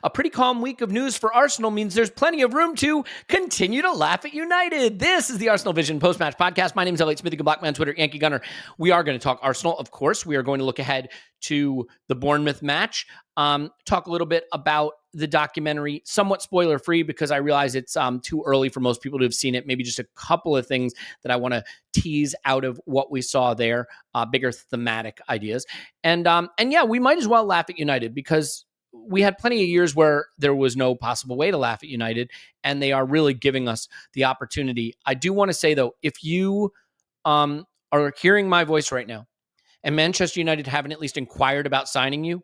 A pretty calm week of news for Arsenal means there's plenty of room to continue to laugh at United. This is the ArsenalVision Post-Match Podcast. My name is Elliot Smith, Black Man, Twitter, Yankee Gunner. We are going to talk Arsenal, of course. We are going to look ahead to the Bournemouth match, talk a little bit about the documentary, somewhat spoiler-free because I realize it's too early for most people to have seen it. Maybe just a couple of things that I want to tease out of what we saw there, bigger thematic ideas. And yeah, we might as well laugh at United because we had plenty of years where there was no possible way to laugh at United, and they are really giving us the opportunity. I do want to say, though, if you are hearing my voice right now and Manchester United haven't at least inquired about signing you,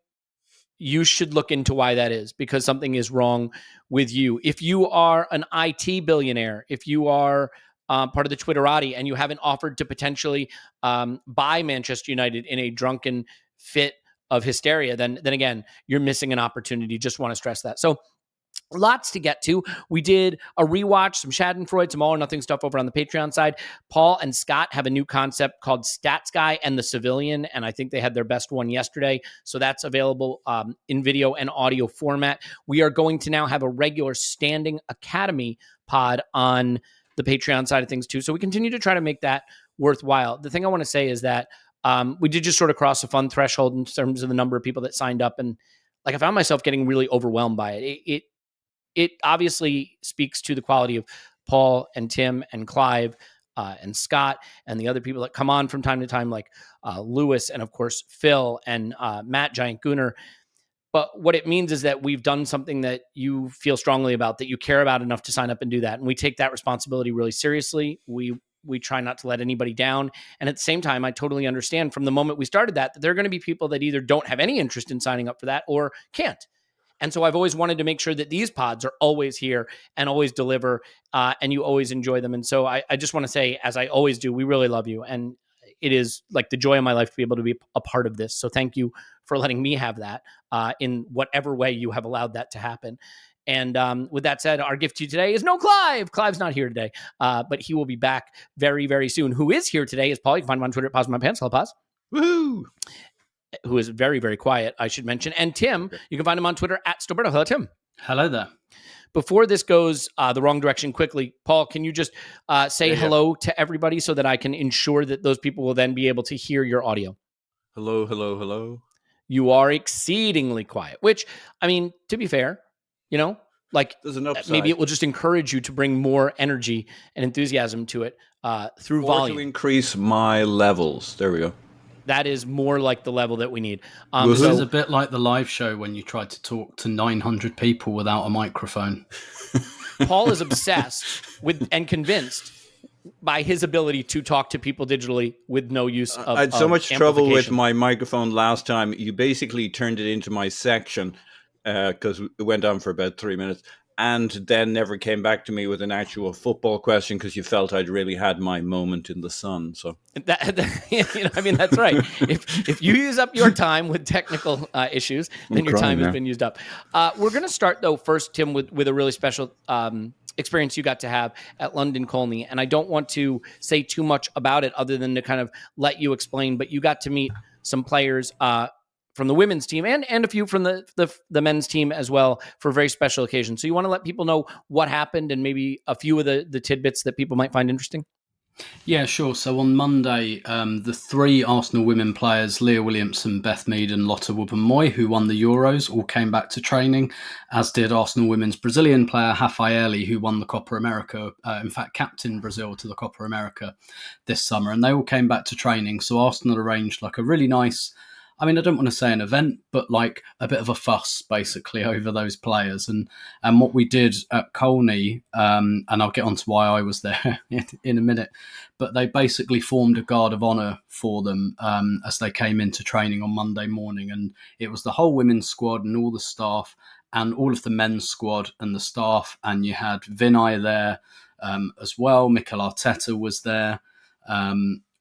you should look into why that is, because something is wrong with you. If you are an IT billionaire, if you are part of the Twitterati and you haven't offered to potentially buy Manchester United in a drunken fit of hysteria, then again, you're missing an opportunity. Just want to stress that. So lots to get to. We did a rewatch, some Schadenfreude, some all or nothing stuff over on the Patreon side. Paul and Scott have a new concept called Stats Guy and the Civilian, and I think they had their best one yesterday. So that's available in video and audio format. We are going to now have a regular standing Academy pod on the Patreon side of things too. So we continue to try to make that worthwhile. The thing I want to say is that we did just sort of cross a fun threshold in terms of the number of people that signed up. And like, I found myself getting really overwhelmed by it. It obviously speaks to the quality of Paul and Tim and Clive and Scott and the other people that come on from time to time, like Lewis and, of course, Phil and Matt Giant Gooner. But what it means is that we've done something that you feel strongly about, that you care about enough to sign up and do that. And we take that responsibility really seriously. We try not to let anybody down. And at the same time, I totally understand from the moment we started that there are going to be people that either don't have any interest in signing up for that or can't. And so I've always wanted to make sure that these pods are always here and always deliver, and you always enjoy them. And so I just want to say, as I always do, we really love you. And it is like the joy of my life to be able to be a part of this. So thank you for letting me have that in whatever way you have allowed that to happen. And with that said, our gift to you today is no Clive. Clive's not here today, but he will be back very, very soon. Who is here today is Paul. You can find him on Twitter at Pause My Pants. Hello, Pause. Woohoo! Who is very, very quiet, I should mention. And Tim, you can find him on Twitter at Stoberto. Hello, Tim. Hello there. Before this goes the wrong direction quickly, Paul, can you just say hello to everybody so that I can ensure that those people will then be able to hear your audio? Hello, hello, hello. You are exceedingly quiet, which, I mean, to be fair, like maybe it will just encourage you to bring more energy and enthusiasm to it through volume. To increase my levels. There we go. That is more like the level that we need. This is a bit like the live show when you tried to talk to 900 people without a microphone. Paul is obsessed with and convinced by his ability to talk to people digitally with no use of I had so much trouble with my microphone last time. You basically turned it into my section because it went on for about 3 minutes. And then never came back to me with an actual football question because you felt I'd really had my moment in the sun. So that's right. If you use up your time with technical issues, then your time has been used up. We're going to start though first, Tim, with a really special experience you got to have at London Colney, and I don't want to say too much about it other than to kind of let you explain. But you got to meet some players from the women's team and a few from the men's team as well for a very special occasion. So you want to let people know what happened and maybe a few of the tidbits that people might find interesting? Yeah, sure. So on Monday, the three Arsenal women players, Leah Williamson, Beth Mead and Lotte Wubben-Moy, who won the Euros, all came back to training, as did Arsenal women's Brazilian player Rafaeli, who won the Copa America, in fact, captained Brazil to the Copa America this summer. And they all came back to training. So Arsenal arranged like a really nice, I mean, I don't want to say an event, but like a bit of a fuss, basically, over those players. And what we did at Colney, and I'll get on to why I was there in a minute, but they basically formed a guard of honour for them as they came into training on Monday morning. And it was the whole women's squad and all the staff and all of the men's squad and the staff. And you had Vinay there as well. Mikel Arteta was there.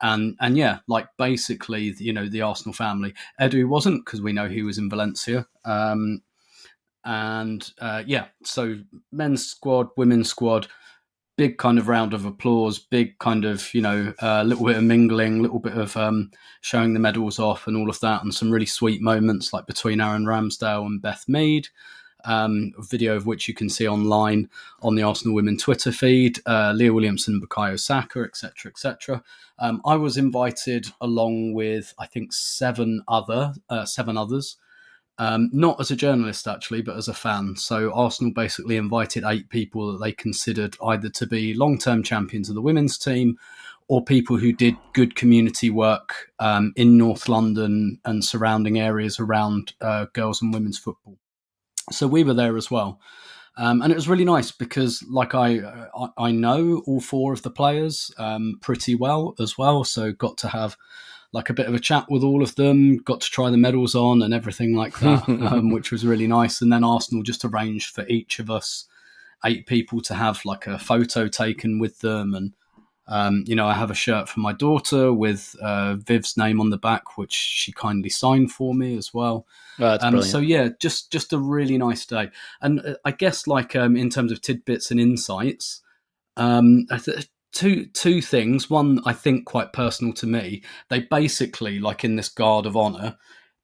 And yeah, like basically, the Arsenal family. Edu wasn't because we know he was in Valencia. So men's squad, women's squad, big kind of round of applause, big kind of, a little bit of mingling, a little bit of showing the medals off and all of that, and some really sweet moments like between Aaron Ramsdale and Beth Mead. video of which you can see online on the Arsenal Women Twitter feed, Leah Williamson, Bukayo Saka, etc., etc. I was invited along with, I think, seven others. Not as a journalist, actually, but as a fan. So Arsenal basically invited 8 people that they considered either to be long-term champions of the women's team or people who did good community work in North London and surrounding areas around girls and women's football. So we were there as well. And it was really nice because, like, I know all 4 of the players pretty well as well. So got to have like a bit of a chat with all of them, got to try the medals on and everything like that, which was really nice. And then Arsenal just arranged for each of us 8 people to have like a photo taken with them. And, I have a shirt for my daughter with Viv's name on the back, which she kindly signed for me as well. Oh, that's brilliant. So yeah, just a really nice day. And I guess like in terms of tidbits and insights, two things. One, I think quite personal to me. They basically, like in this guard of honour,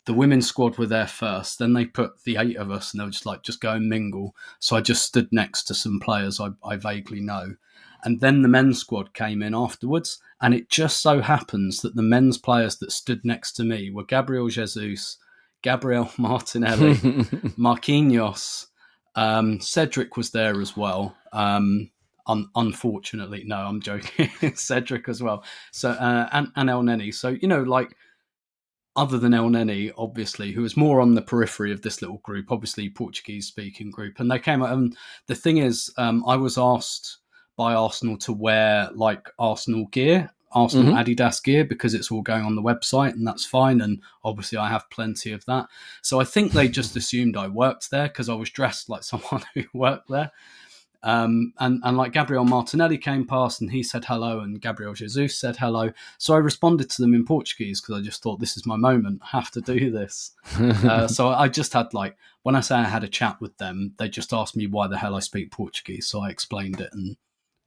the women's squad were there first. Then they put the 8 of us and they were just like, just go and mingle. So I just stood next to some players I vaguely know. And then the men's squad came in afterwards. And it just so happens that the men's players that stood next to me were Gabriel Jesus, Gabriel Martinelli, Marquinhos, Cedric was there as well. Unfortunately, no, I'm joking. Cedric as well. So and El Neni. So like other than El Neni, obviously, who was more on the periphery of this little group, obviously Portuguese speaking group, and they came out. And the thing is, I was asked by Arsenal to wear like Arsenal gear, Arsenal Adidas gear, because it's all going on the website, and that's fine. And obviously, I have plenty of that. So I think they just assumed I worked there because I was dressed like someone who worked there. And like Gabriel Martinelli came past and he said hello, and Gabriel Jesus said hello. So I responded to them in Portuguese because I just thought, this is my moment. I have to do this. So I just had like, when I say I had a chat with them, they just asked me why the hell I speak Portuguese. So I explained it and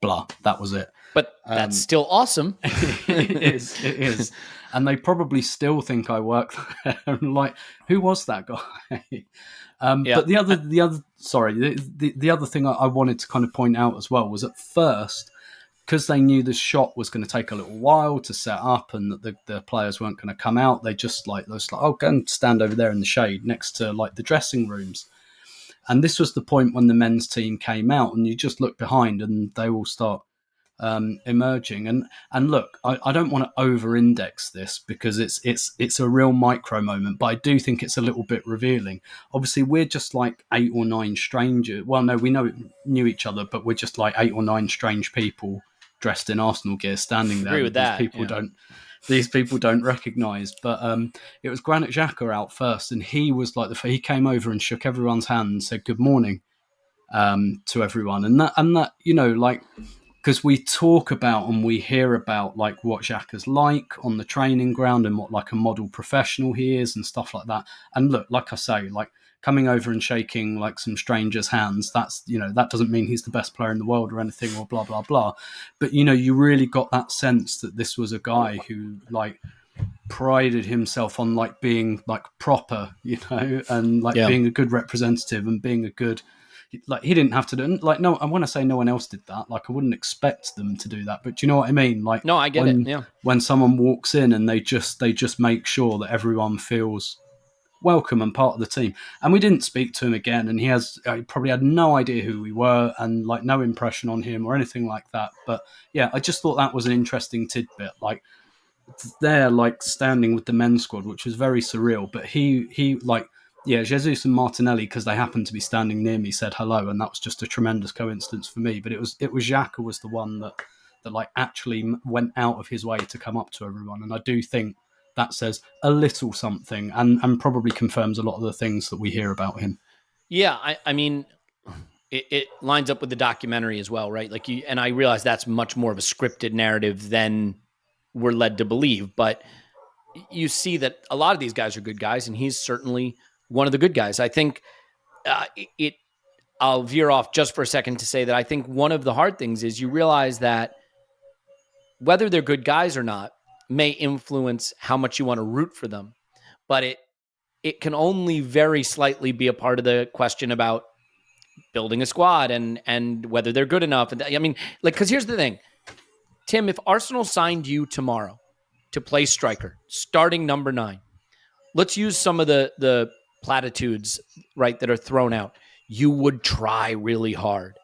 blah, that was it. But that's still awesome. It is. And they probably still think I work there. Like, who was that guy? But the other thing I wanted to kind of point out as well was at first, because they knew the shot was going to take a little while to set up and that the players weren't going to come out, they just like, oh, go and stand over there in the shade next to like the dressing rooms. And this was the point when the men's team came out and you just look behind and they all start emerging. And look, I don't want to over-index this because it's a real micro moment, but I do think it's a little bit revealing. Obviously, we're just like 8 or 9 strangers. Well, no, we knew each other, but we're just like 8 or 9 strange people dressed in Arsenal gear standing there. Agree with that. These people don't recognise. But it was Granit Xhaka out first, and he was like he came over and shook everyone's hand and said good morning to everyone, and that like. Because we talk about and we hear about like what Xhaka's like on the training ground and what like a model professional he is and stuff like that. And look, like I say, like coming over and shaking like some strangers' hands, that's, that doesn't mean he's the best player in the world or anything or blah, blah, blah. But, you really got that sense that this was a guy who like prided himself on like being like proper, and like being a good representative and being a good... Like he didn't have to do like no. And when I say no one else did that, like I wouldn't expect them to do that. But do you know what I mean? Like no, I get it. Yeah. When someone walks in and they just make sure that everyone feels welcome and part of the team. And we didn't speak to him again. And he probably had no idea who we were and like no impression on him or anything like that. But yeah, I just thought that was an interesting tidbit. Like they're like standing with the men's squad, which was very surreal. But he like. Yeah, Jesus and Martinelli, because they happened to be standing near me, said hello, and that was just a tremendous coincidence for me. But it was Xhaka was the one that like actually went out of his way to come up to everyone, and I do think that says a little something, and probably confirms a lot of the things that we hear about him. Yeah, I mean, it lines up with the documentary as well, right? Like and I realize that's much more of a scripted narrative than we're led to believe, but you see that a lot of these guys are good guys, and he's certainly one of the good guys. I think I'll veer off just for a second to say that I think one of the hard things is you realize that whether they're good guys or not may influence how much you want to root for them. But it can only very slightly be a part of the question about building a squad and whether they're good enough. And I mean, like, because here's the thing, Tim, if Arsenal signed you tomorrow to play striker, starting number 9, let's use some of the platitudes, right, that are thrown out. You would try really hard.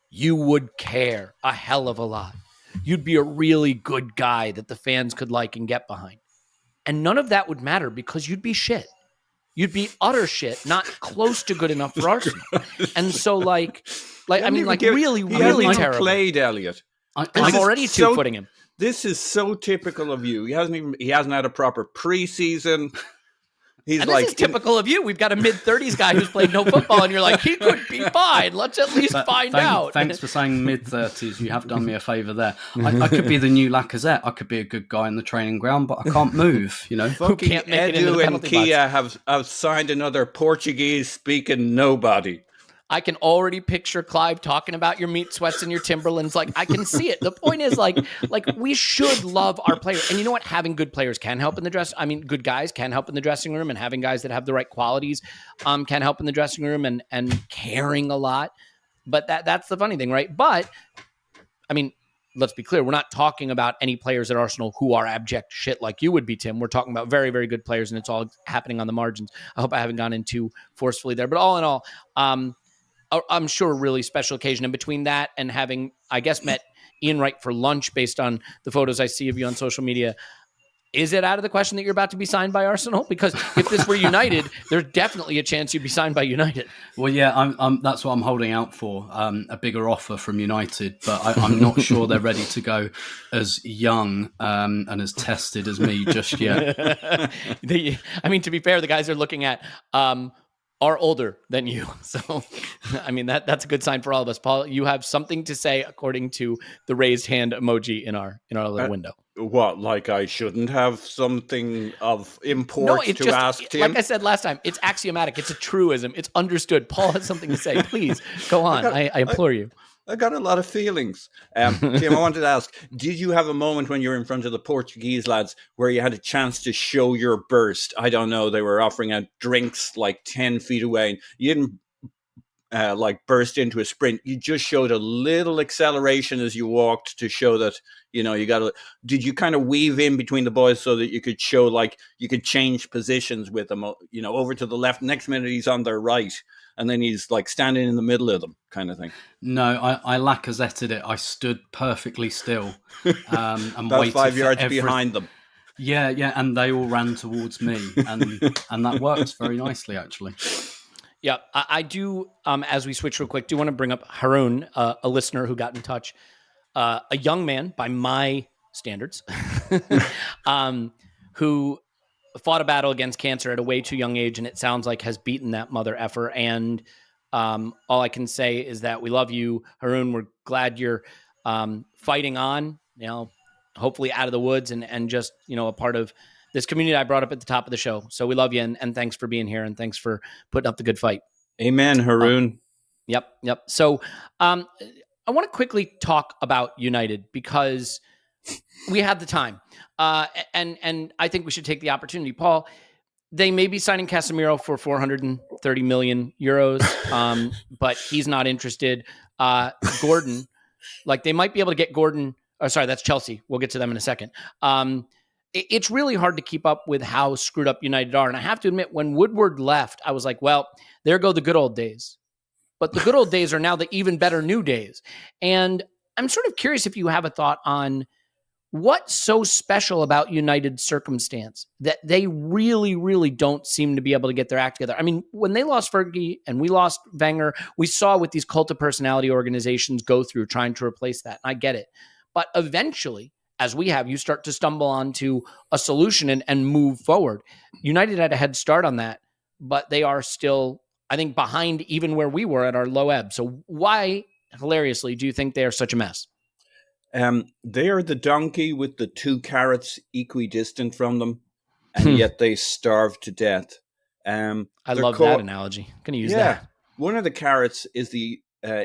You would care a hell of a lot. You'd be a really good guy that the fans could like and get behind. And none of that would matter because you'd be shit. You'd be utter shit, not close to good enough for Arsenal. And so, I mean, like, really terrible. Played, Elliot. I'm already two-footing him. This is so typical of you. He hasn't had a proper preseason. He's and like, this is typical of you. We've got a mid-30s guy who's played no football, and you're like, he could be fine. Let's at least find out. Thanks for saying mid-30s. You have done me a favour there. I could be the new Lacazette. I could be a good guy in the training ground, but I can't move, you know. Who can't make it into the penalty and Kia box. have signed another Portuguese-speaking nobody. I can already picture Clive talking about your meat sweats and your Timberlands. Like, I can see it. The point is, like we should love our players. And you know what? Having good players can help in the good guys can help in the dressing room, and having guys that have the right qualities can help in the dressing room, and caring a lot. But that's the funny thing, right? But, I mean, let's be clear. We're not talking about any players at Arsenal who are abject shit like you would be, Tim. We're talking about very, very good players, and it's all happening on the margins. I hope I haven't gone in too forcefully there. But all in all, I'm sure a really special occasion. And between that and having, I guess, met Ian Wright for lunch based on the photos I see of you on social media, is it out of the question that you're about to be signed by Arsenal? Because if this were United, there's definitely a chance you'd be signed by United. Well, yeah, that's what I'm holding out for, a bigger offer from United. But I'm not sure they're ready to go as young and as tested as me just yet. I mean, to be fair, the guys are looking at are older than you. So, I mean, that's a good sign for all of us. Paul, you have something to say according to the raised hand emoji in our little window. What, like I shouldn't have something of import ask Tim? Like I said last time, it's axiomatic. It's a truism. It's understood. Paul has something to say. Please, go on. I implore you. I got a lot of feelings. Tim, I wanted to ask, did you have a moment when you were in front of the Portuguese lads where you had a chance to show your burst? I don't know. They were offering out drinks like 10 feet away. And you didn't burst into a sprint. You just showed a little acceleration as you walked to show that, you know, you got to. Did you kind of weave in between the boys so that you could show, like, you could change positions with them, you know, over to the left. Next minute he's on their right. And then he's like standing in the middle of them, kind of thing. No, I Lacazetted it. I stood perfectly still and about waited 5 yards for behind them. Yeah, and they all ran towards me, and that worked very nicely, actually. Yeah, I do. As we switch real quick, do want to bring up Haroon, a listener who got in touch, a young man by my standards, who fought a battle against cancer at a way too young age, and it sounds like has beaten that mother effer. And all I can say is that we love you, Haroon. We're glad you're fighting on, you know, hopefully out of the woods and just, you know, a part of this community I brought up at the top of the show. So we love you, and thanks for being here, and thanks for putting up the good fight. Amen, Haroon. Yep. So I want to quickly talk about United because we had the time. And I think we should take the opportunity. Paul, they may be signing Casemiro for 430 million euros, but he's not interested. Gordon, like, they might be able to get Gordon. Oh, sorry, that's Chelsea. We'll get to them in a second. It's really hard to keep up with how screwed up United are. And I have to admit, when Woodward left, I was like, well, there go the good old days. But the good old days are now the even better new days. And I'm sort of curious if you have a thought on what's so special about United's circumstance that they really, really don't seem to be able to get their act together. I mean, when they lost Fergie and we lost Wenger, we saw what these cult of personality organizations go through trying to replace that. And I get it. But eventually, as we have, you start to stumble onto a solution and move forward. United had a head start on that, but they are still, I think, behind even where we were at our low ebb. So why, hilariously, do you think they are such a mess? They are the donkey with the 2 carrots equidistant from them, and yet they starve to death. I love that analogy. I'm going to use that. One of the carrots is the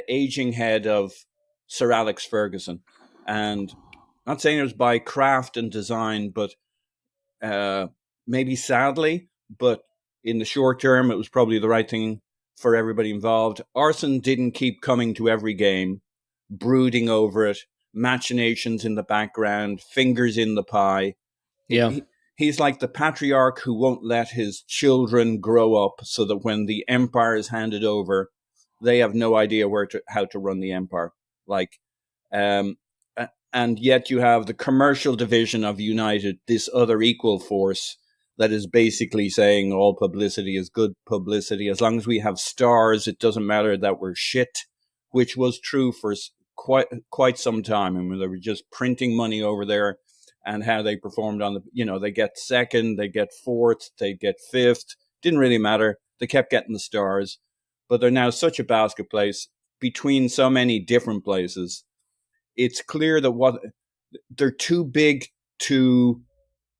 aging head of Sir Alex Ferguson. And I'm not saying it was by craft and design, but maybe sadly, but in the short term, it was probably the right thing for everybody involved. Arsene didn't keep coming to every game, brooding over it, machinations in the background, fingers in the pie. Yeah. He's like the patriarch who won't let his children grow up so that when the empire is handed over, they have no idea how to run the empire. And yet you have the commercial division of United, this other equal force that is basically saying all publicity is good publicity. As long as we have stars, it doesn't matter that we're shit, which was true for quite some time. I mean, they were just printing money over there, and how they performed on they get second, they get fourth, they get fifth. Didn't really matter. They kept getting the stars, but they're now such a basket place between so many different places. It's clear that they're too big to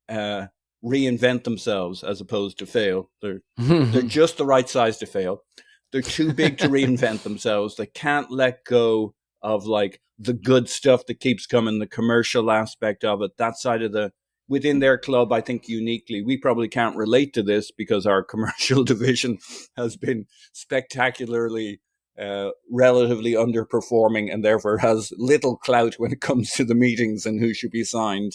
reinvent themselves as opposed to fail. They're just the right size to fail. They're too big to reinvent themselves. They can't let go of like the good stuff that keeps coming, the commercial aspect of it, that side of within their club. I think uniquely, we probably can't relate to this because our commercial division has been spectacularly relatively underperforming and therefore has little clout when it comes to the meetings and who should be signed.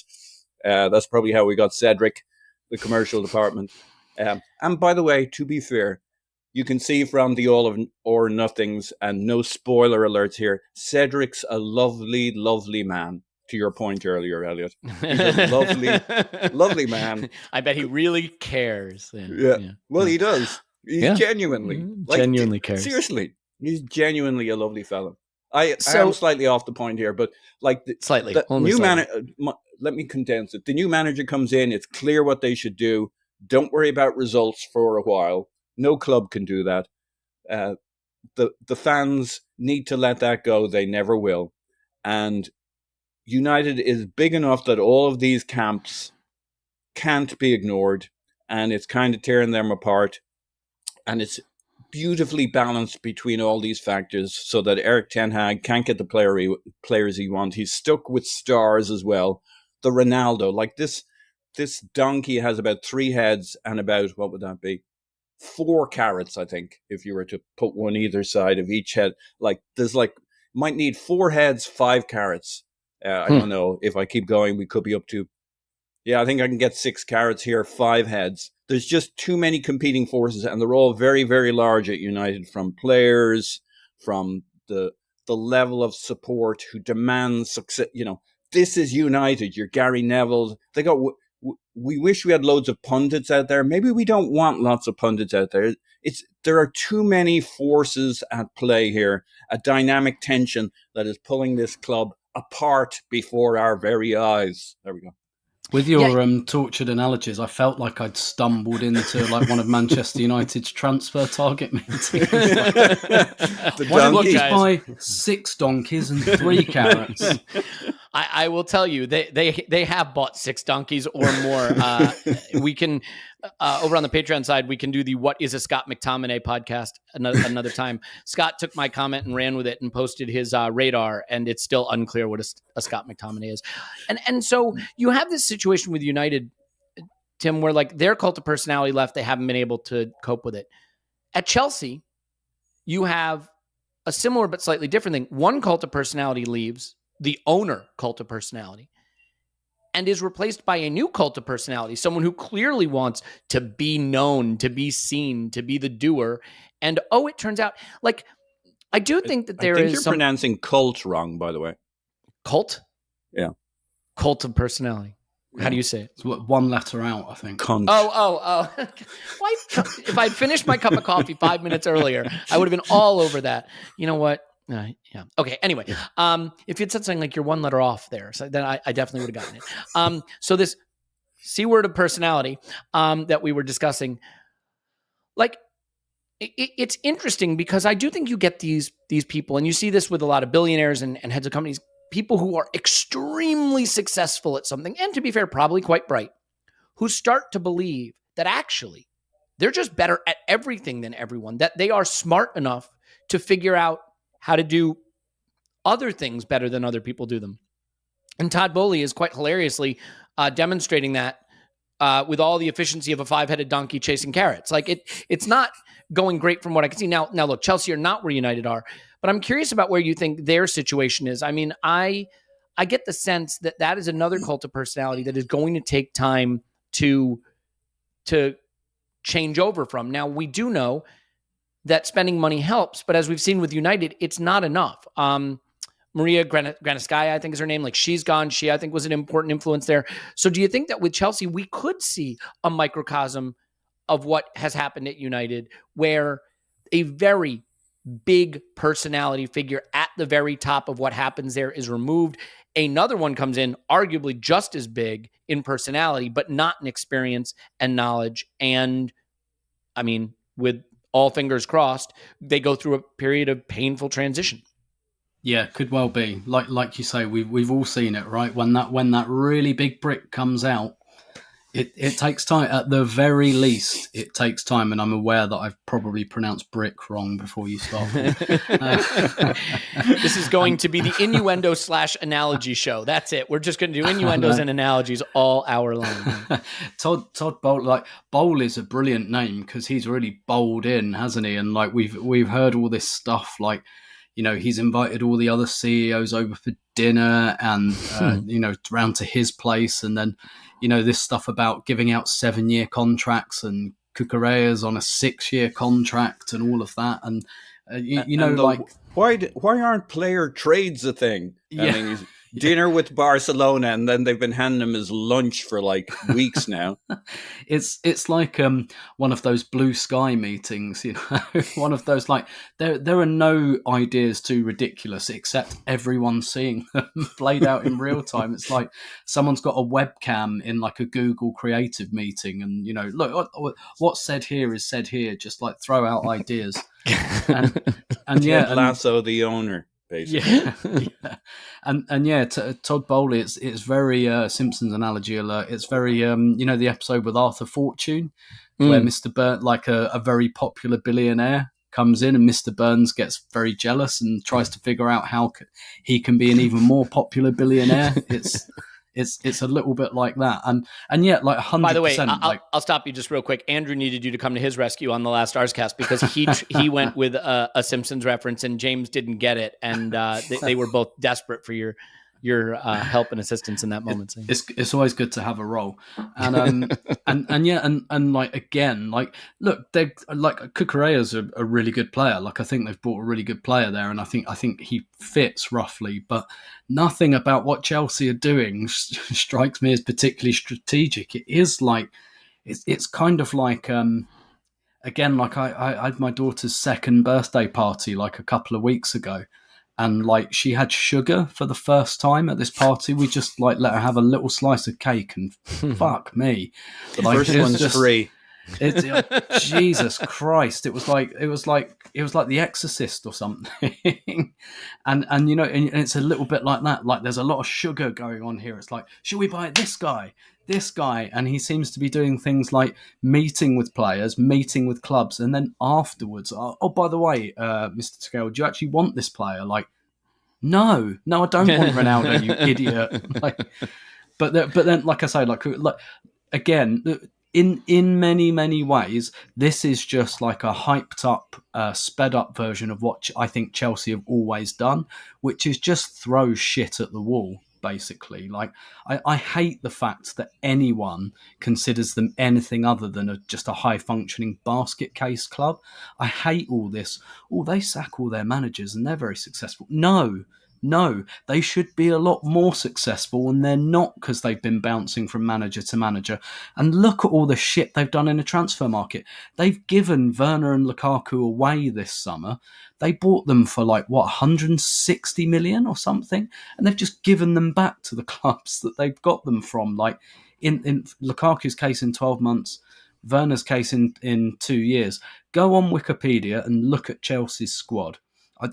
That's probably how we got Cedric, the commercial department. And by the way, to be fair, you can see from the all of or nothings, and no spoiler alerts here, Cedric's a lovely, lovely man. To your point earlier, Elliot. He's a lovely, lovely man. I bet he really cares. Yeah. Well, he does. He's genuinely. Genuinely cares. Seriously. He's genuinely a lovely fellow. I am slightly off the point here, but slightly. Let me condense it. The new manager comes in. It's clear what they should do. Don't worry about results for a while. No club can do that. The fans need to let that go. They never will. And United is big enough that all of these camps can't be ignored, and it's kind of tearing them apart. And it's beautifully balanced between all these factors so that Erik ten Hag can't get the players he wants. He's stuck with stars as well. The Ronaldo, like this donkey has about 3 heads and about, what would that be? 4 carrots, I think, if you were to put one either side of each head. Like there's might need 4 heads, 5 carrots. I don't know. If I keep going, we could be up to, I think I can get 6 carrots here, 5 heads. There's just too many competing forces, and they're all very, very large at United, from players, from the level of support who demands success. This is United. You're Gary Neville. We wish we had loads of pundits out there. Maybe we don't want lots of pundits out there. There are too many forces at play here, a dynamic tension that is pulling this club apart before our very eyes. There we go. With your tortured analogies, I felt like I'd stumbled into one of Manchester United's transfer target meetings. The donkeys buy 6 donkeys and 3 carrots. I will tell you, they have bought 6 donkeys or more. We can over on the Patreon side, we can do the "What is a Scott McTominay" podcast another time. Scott took my comment and ran with it and posted his radar, and it's still unclear what a Scott McTominay is. And so you have this situation with United, Tim, where their cult of personality left, they haven't been able to cope with it. At Chelsea, you have a similar but slightly different thing. One cult of personality leaves, the owner cult of personality, and is replaced by a new cult of personality, someone who clearly wants to be known, to be seen, to be the doer. And it turns out, I do think that there is you're pronouncing cult wrong, by the way. Cult? Yeah. Cult of personality. How do you say it? It's 1 letter out, I think. Cunt. Oh. Why? If I'd finished my cup of coffee 5 minutes earlier, I would have been all over that. You know what? Yeah. Okay. Anyway, if you'd said something like you're 1 letter off there, so then I definitely would have gotten it. So this C word of personality that we were discussing, it's interesting because I do think you get these people, and you see this with a lot of billionaires and heads of companies, people who are extremely successful at something, and to be fair, probably quite bright, who start to believe that actually they're just better at everything than everyone, that they are smart enough to figure out how to do other things better than other people do them. And Todd Bowley is quite hilariously demonstrating that with all the efficiency of a 5-headed donkey chasing carrots. Like it's not going great from what I can see. Now look, Chelsea are not where United are, but I'm curious about where you think their situation is. I mean, I get the sense that is another cult of personality that is going to take time to change over from. Now, we do know that spending money helps, but as we've seen with United, it's not enough. Maria Granovskaya, I think is her name. Like, she's gone. She, I think, was an important influence there. So do you think that with Chelsea, we could see a microcosm of what has happened at United, where a very big personality figure at the very top of what happens there is removed? Another one comes in, arguably just as big in personality, but not in experience and knowledge. And I mean, with all fingers crossed, they go through a period of painful transition. Yeah, could well be. Like you say, we've all seen it, right? When that really big brick comes out, it takes time. At the very least, it takes time. And I'm aware that I've probably pronounced brick wrong before you start. This is going to be the innuendo / analogy show. That's it. We're just going to do innuendos and analogies all hour long. Todd Bowl, Bowl is a brilliant name because he's really bowled in, hasn't he? And like we've heard all this stuff, like, you know, he's invited all the other CEOs over for dinner and, you know, round to his place. And then, you know, this stuff about giving out 7-year contracts and Cucurella's on a 6-year contract and all of that. And, you know, like... Why aren't player trades a thing? Yeah. I mean, dinner with Barcelona, and then they've been handing him his lunch for like weeks now. It's like one of those blue sky meetings, you know, one of those, like, there are no ideas too ridiculous except everyone seeing them played out in real time. It's like someone's got a webcam in like a Google creative meeting, and, you know, look, what's said here is said here, just like throw out ideas. And yeah, Lasso the owner. Basically. Yeah. And yeah, Todd Bowley, it's very Simpsons analogy alert. It's very you know, the episode with Arthur Fortune where Mr. Burns, like a very popular billionaire, comes in and Mr. Burns gets very jealous and tries to figure out how he can be an even more popular billionaire. It's a little bit like that, and yet, like 100%. By the way, I'll stop you just real quick. Andrew needed you to come to his rescue on the last Arscast because he went with a Simpsons reference and James didn't get it, and they were both desperate for your help and assistance in that moment. So. It's always good to have a role, and like, again, like, look, they like Cucurella's a really good player. Like, I think they've brought a really good player there, and I think he fits roughly, but nothing about what Chelsea are doing strikes me as particularly strategic. It is like it's kind of like again, like I had my daughter's second birthday party like a couple of weeks ago. And like, she had sugar for the first time at this party. We just like let her have a little slice of cake, and fuck me, the first one's free. Jesus Christ! It was like The Exorcist or something. and you know, and it's a little bit like that. Like, there's a lot of sugar going on here. It's like, should we buy this guy? And he seems to be doing things like meeting with players, meeting with clubs, and then afterwards, oh, by the way, Mr. Scale, do you actually want this player? Like, no, I don't want Ronaldo, you idiot. Like, but then, like I say, like again, in many ways, this is just like a hyped up, sped up version of what I think Chelsea have always done, which is just throw shit at the wall. Basically, like, I hate the fact that anyone considers them anything other than just a high-functioning basket case club. I hate all this. Oh, they sack all their managers and they're very successful. No, they should be a lot more successful, and they're not, because they've been bouncing from manager to manager. And look at all the shit they've done in the transfer market. They've given Werner and Lukaku away this summer. They bought them for like, what, 160 million or something? And they've just given them back to the clubs that they've got them from. Like, in Lukaku's case, in 12 months, Werner's case in 2 years. Go on Wikipedia and look at Chelsea's squad.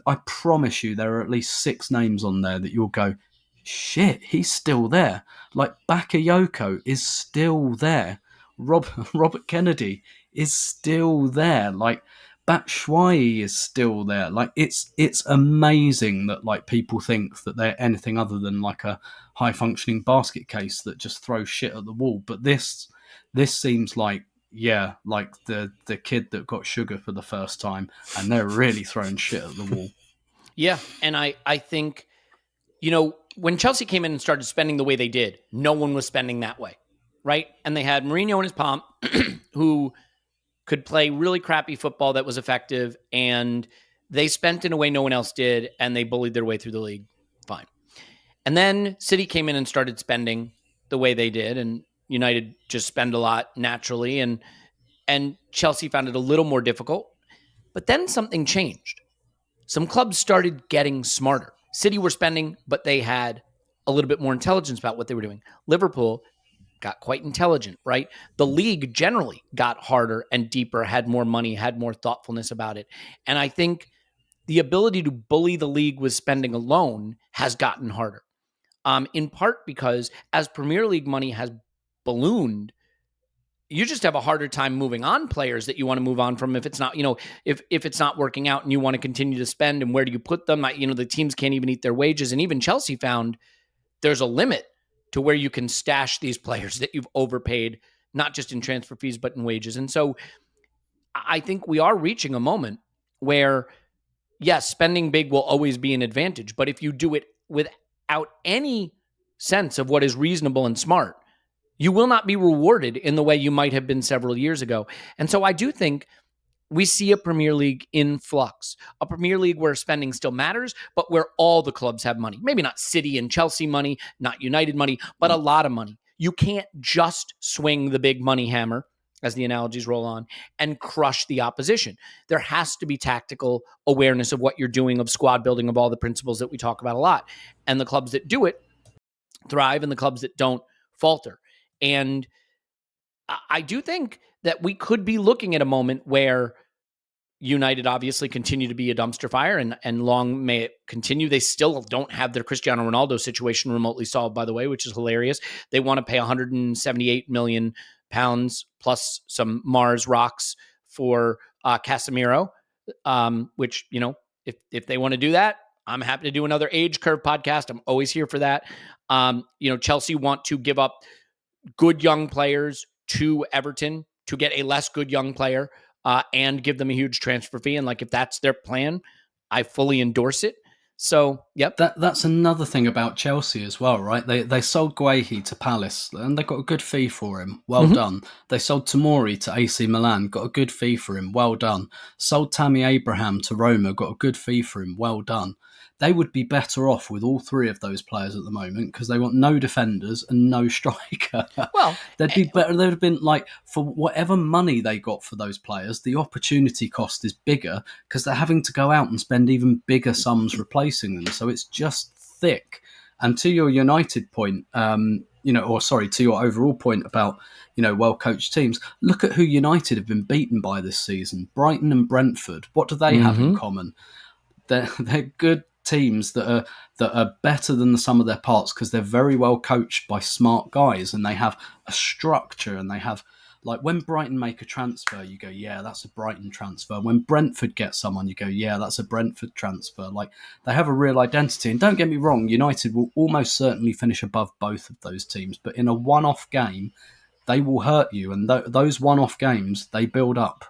I promise you there are at least 6 names on there that you'll go, shit, he's still there. Like, Bakayoko is still there. Robert Kennedy is still there. Like, Batshuayi is still there. Like, it's amazing that, like, people think that they're anything other than like a high functioning basket case that just throws shit at the wall. But this This seems like the kid that got sugar for the first time, and they're really throwing shit at the wall. Yeah, and I think, when Chelsea came in and started spending the way they did, no one was spending that way, right? And they had Mourinho in his pomp, who could play really crappy football that was effective, and they spent in a way no one else did, and they bullied their way through the league. Fine. And then City came in and started spending the way they did, and United just spend a lot naturally, and Chelsea found it a little more difficult. But then something changed. Some clubs started getting smarter. City were spending, but they had a little bit more intelligence about what they were doing. Liverpool got quite intelligent, right? The league generally got harder and deeper, had more money, had more thoughtfulness about it. And I think the ability to bully the league with spending alone has gotten harder. In part because as Premier League money has ballooned, you just have a harder time moving on players that you want to move on from if it's not, if it's not working out and you want to continue to spend, and where do you put them? The teams can't even eat their wages. And even Chelsea found there's a limit to where you can stash these players that you've overpaid, not just in transfer fees, but in wages. And so I think we are reaching a moment where, yes, spending big will always be an advantage, but if you do it without any sense of what is reasonable and smart, you will not be rewarded in the way you might have been several years ago. And so I do think we see a Premier League in flux, a Premier League where spending still matters, but where all the clubs have money. Maybe not City and Chelsea money, not United money, but a lot of money. You can't just swing the big money hammer, as the analogies roll on, and crush the opposition. There has to be tactical awareness of what you're doing, of squad building, of all the principles that we talk about a lot. And the clubs that do it thrive, and the clubs that don't falter. And I do think that we could be looking at a moment where United obviously continue to be a dumpster fire, and long may it continue. They still don't have their Cristiano Ronaldo situation remotely solved, by the way, which is hilarious. They want to pay £178 million plus some Mars rocks for Casemiro, which, if they want to do that, I'm happy to do another age curve podcast. I'm always here for that. Chelsea want to give up good young players to Everton to get a less good young player and give them a huge transfer fee. And if that's their plan, I fully endorse it. So, yep. That's another thing about Chelsea as well, right? They sold Guehi to Palace and they got a good fee for him. Well done. They sold Tomori to AC Milan, got a good fee for him. Well done. Sold Tammy Abraham to Roma, got a good fee for him. Well done. They would be better off with all three of those players at the moment because they want no defenders and no striker. Well, they'd be better. They'd have been for whatever money they got for those players, the opportunity cost is bigger because they're having to go out and spend even bigger sums replacing them. So it's just thick. And to your United point, to your overall point about, well-coached teams, look at who United have been beaten by this season. Brighton and Brentford. What do they have in common? They're good teams that are better than the sum of their parts because they're very well coached by smart guys and they have a structure and they have, when Brighton make a transfer, you go, yeah, that's a Brighton transfer. When Brentford gets someone, you go, yeah, that's a Brentford transfer. They have a real identity. And don't get me wrong, United will almost certainly finish above both of those teams, but in a one-off game, they will hurt you. And those one-off games, they build up.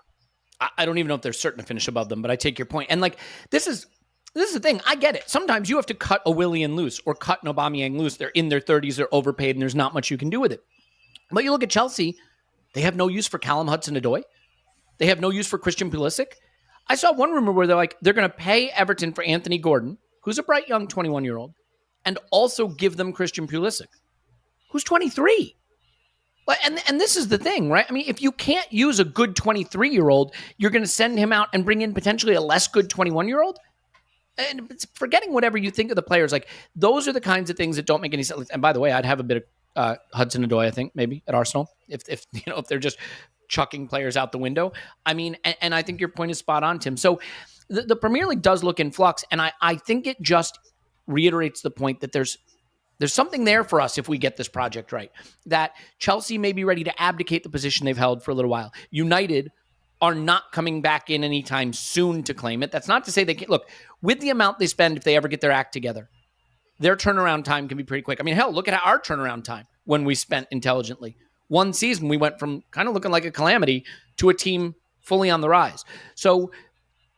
I don't even know if they're certain to finish above them, but I take your point. And this is the thing. I get it. Sometimes you have to cut a Willian loose or cut an Aubameyang loose. They're in their 30s, they're overpaid, and there's not much you can do with it. But you look at Chelsea, they have no use for Callum Hudson-Odoi. They have no use for Christian Pulisic. I saw one rumor where they're going to pay Everton for Anthony Gordon, who's a bright young 21-year-old, and also give them Christian Pulisic, who's 23. And this is the thing, right? I mean, if you can't use a good 23-year-old, you're going to send him out and bring in potentially a less good 21-year-old? And forgetting whatever you think of the players, those are the kinds of things that don't make any sense. And by the way, I'd have a bit of Hudson-Odoi, I think, maybe at Arsenal, if they're just chucking players out the window. I mean, and I think your point is spot on, Tim. So the Premier League does look in flux, and I think it just reiterates the point that there's something there for us if we get this project right, that Chelsea may be ready to abdicate the position they've held for a little while. United are not coming back in anytime soon to claim it. That's not to say they can't. Look, with the amount they spend, if they ever get their act together, their turnaround time can be pretty quick. I mean, hell, look at our turnaround time when we spent intelligently. one season, we went from kind of looking like a calamity to a team fully on the rise. So,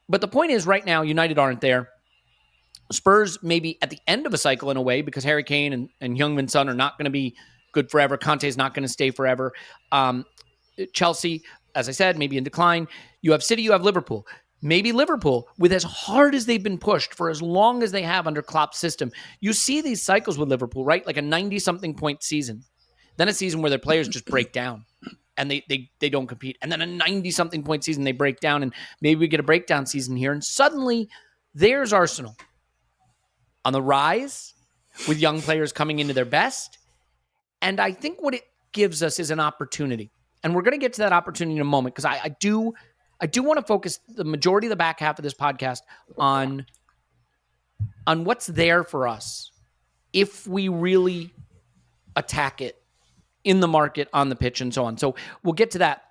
but the point is right now, United aren't there. Spurs maybe at the end of a cycle in a way, because Harry Kane and Heung-min Son are not going to be good forever. Conte is not going to stay forever. Chelsea, as I said, maybe in decline. You have City, you have Liverpool. Maybe Liverpool, with as hard as they've been pushed for as long as they have under Klopp's system, you see these cycles with Liverpool, right? Like a 90-something point season. Then a season where their players just break down and they don't compete. And then a 90-something point season, they break down, and maybe we get a breakdown season here. And suddenly, there's Arsenal on the rise with young players coming into their best. And I think what it gives us is an opportunity. And we're going to get to that opportunity in a moment, because I do want to focus the majority of the back half of this podcast on what's there for us if we really attack it in the market, on the pitch, and so on. So we'll get to that.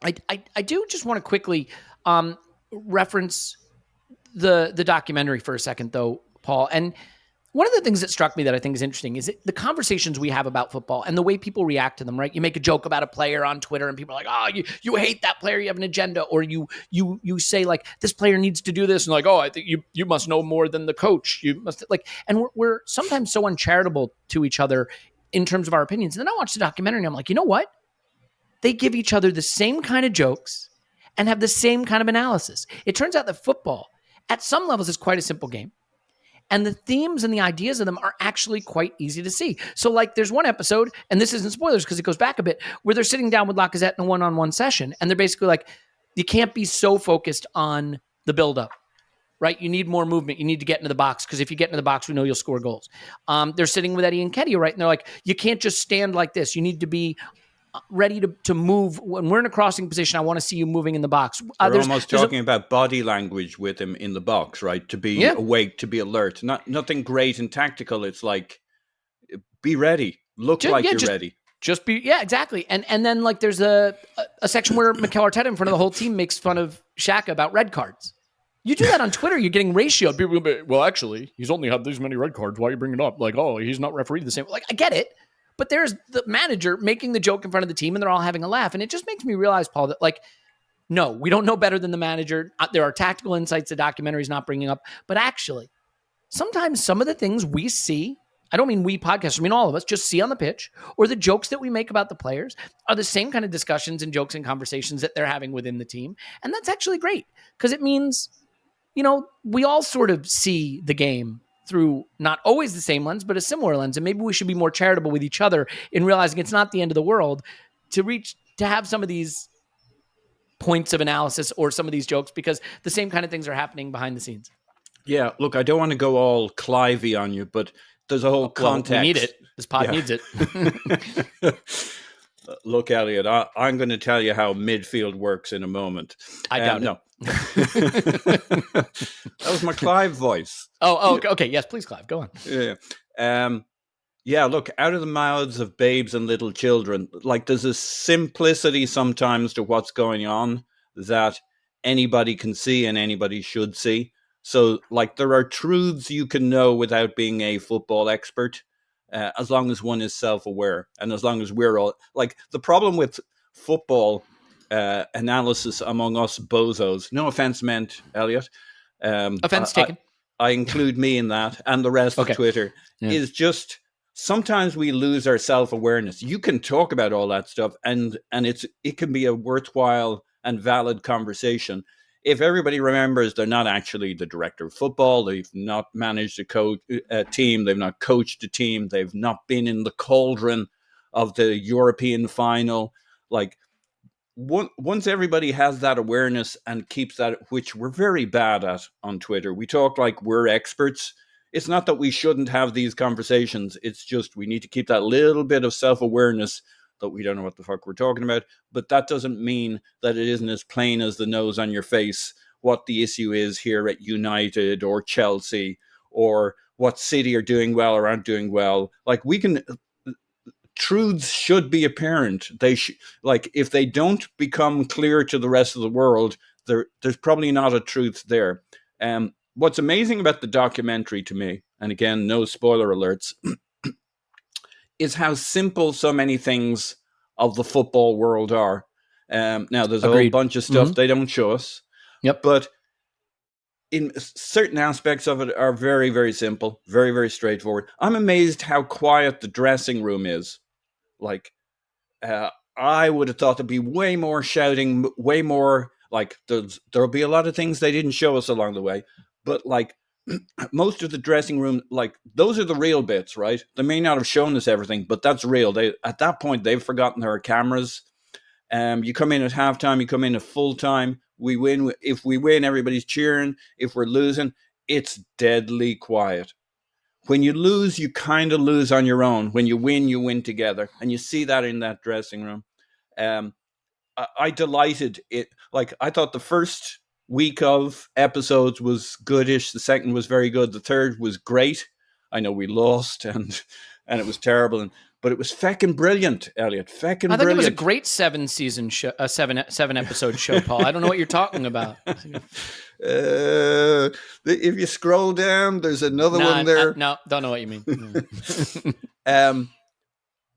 I do just want to quickly reference the documentary for a second, though, Paul. And one of the things that struck me that I think is interesting is the conversations we have about football and the way people react to them, right? You make a joke about a player on Twitter and people are like, oh, you hate that player, you have an agenda. Or you say like, this player needs to do this. And like, oh, I think you must know more than the coach. You must like, and we're sometimes so uncharitable to each other in terms of our opinions. And then I watched the documentary and I'm like, you know what? They give each other the same kind of jokes and have the same kind of analysis. It turns out that football, at some levels, is quite a simple game. And the themes and the ideas of them are actually quite easy to see. So like there's one episode, and this isn't spoilers because it goes back a bit, where they're sitting down with Lacazette in a one-on-one session. And they're basically like, you can't be so focused on the buildup, right? You need more movement. You need to get into the box, because if you get into the box, we know you'll score goals. They're sitting with Eddie and Kedia, right? And they're like, you can't just stand like this. You need to be ready to move. When we're in a crossing position, I want to see you moving in the box. We're almost talking about body language with him in the box, right? To be awake, to be alert. Nothing great and tactical. It's like, be ready. Look like you're ready. Just be, exactly. And then like there's a section where Mikel Arteta in front of the whole team makes fun of Xhaka about red cards. You do that on Twitter, you're getting ratioed. People will be, well, actually, he's only had these many red cards. Why are you bringing it up? Like, oh, he's not refereed the same. Like, I get it. But there's the manager making the joke in front of the team, and they're all having a laugh. And it just makes me realize, Paul, that like, no, we don't know better than the manager. There are tactical insights the documentary's not bringing up. But actually, sometimes some of the things we see, I don't mean we podcasters, I mean all of us, just see on the pitch, or the jokes that we make about the players are the same kind of discussions and jokes and conversations that they're having within the team. And that's actually great, because it means, we all sort of see the game through not always the same lens, but a similar lens. And maybe we should be more charitable with each other in realizing it's not the end of the world to have some of these points of analysis or some of these jokes, because the same kind of things are happening behind the scenes. Yeah, look, I don't want to go all Clivey on you, but there's a whole context. We need it. This pod needs it. Look, Elliot, I'm going to tell you how midfield works in a moment. I doubt no. That was my Clive voice. Oh, okay. Yes, please, Clive. Go on. Yeah. Look, out of the mouths of babes and little children, like there's a simplicity sometimes to what's going on that anybody can see and anybody should see. So, like, there are truths you can know without being a football expert, as long as one is self-aware, and as long as we're all like the problem with football analysis among us bozos. No offense meant, Elliot. Offense taken. I include me in that, and the rest of Twitter is just sometimes we lose our self-awareness. You can talk about all that stuff, and it can be a worthwhile and valid conversation if everybody remembers they're not actually the director of football. They've not managed a team. They've not coached a team. They've not been in the cauldron of the European final. Like, once everybody has that awareness and keeps that, which we're very bad at on Twitter, we talk like we're experts. It's not that we shouldn't have these conversations. It's just we need to keep that little bit of self-awareness that we don't know what the fuck we're talking about. But that doesn't mean that it isn't as plain as the nose on your face what the issue is here at United or Chelsea, or what City are doing well or aren't doing well. Like, we can... truths should be apparent. They like, if they don't become clear to the rest of the world, there's probably not a truth there. What's amazing about the documentary to me, and again, no spoiler alerts, is how simple so many things of the football world are. Now, there's a whole Agreed. bunch of stuff they don't show us. Yep. But in certain aspects of it are very, very simple, very, very straightforward. I'm amazed how quiet the dressing room is. Like, I would have thought there'd be way more shouting, way more, like, there'll be a lot of things they didn't show us along the way. But, like, most of the dressing room, like, those are the real bits, right? They may not have shown us everything, but that's real. At that point, they've forgotten there are cameras. You come in at halftime, you come in at full time. We win. If we win, everybody's cheering. If we're losing, it's deadly quiet. When you lose, you kind of lose on your own. When you win together. And you see that in that dressing room. I delighted it. Like, I thought the first week of episodes was goodish. The second was very good. The third was great. I know we lost and it was terrible. But it was feckin' brilliant, Elliot. Feckin' brilliant. I think it was a great 7-season show, a seven episode show, Paul. I don't know what you're talking about. If you scroll down, there's another one there. No, don't know what you mean.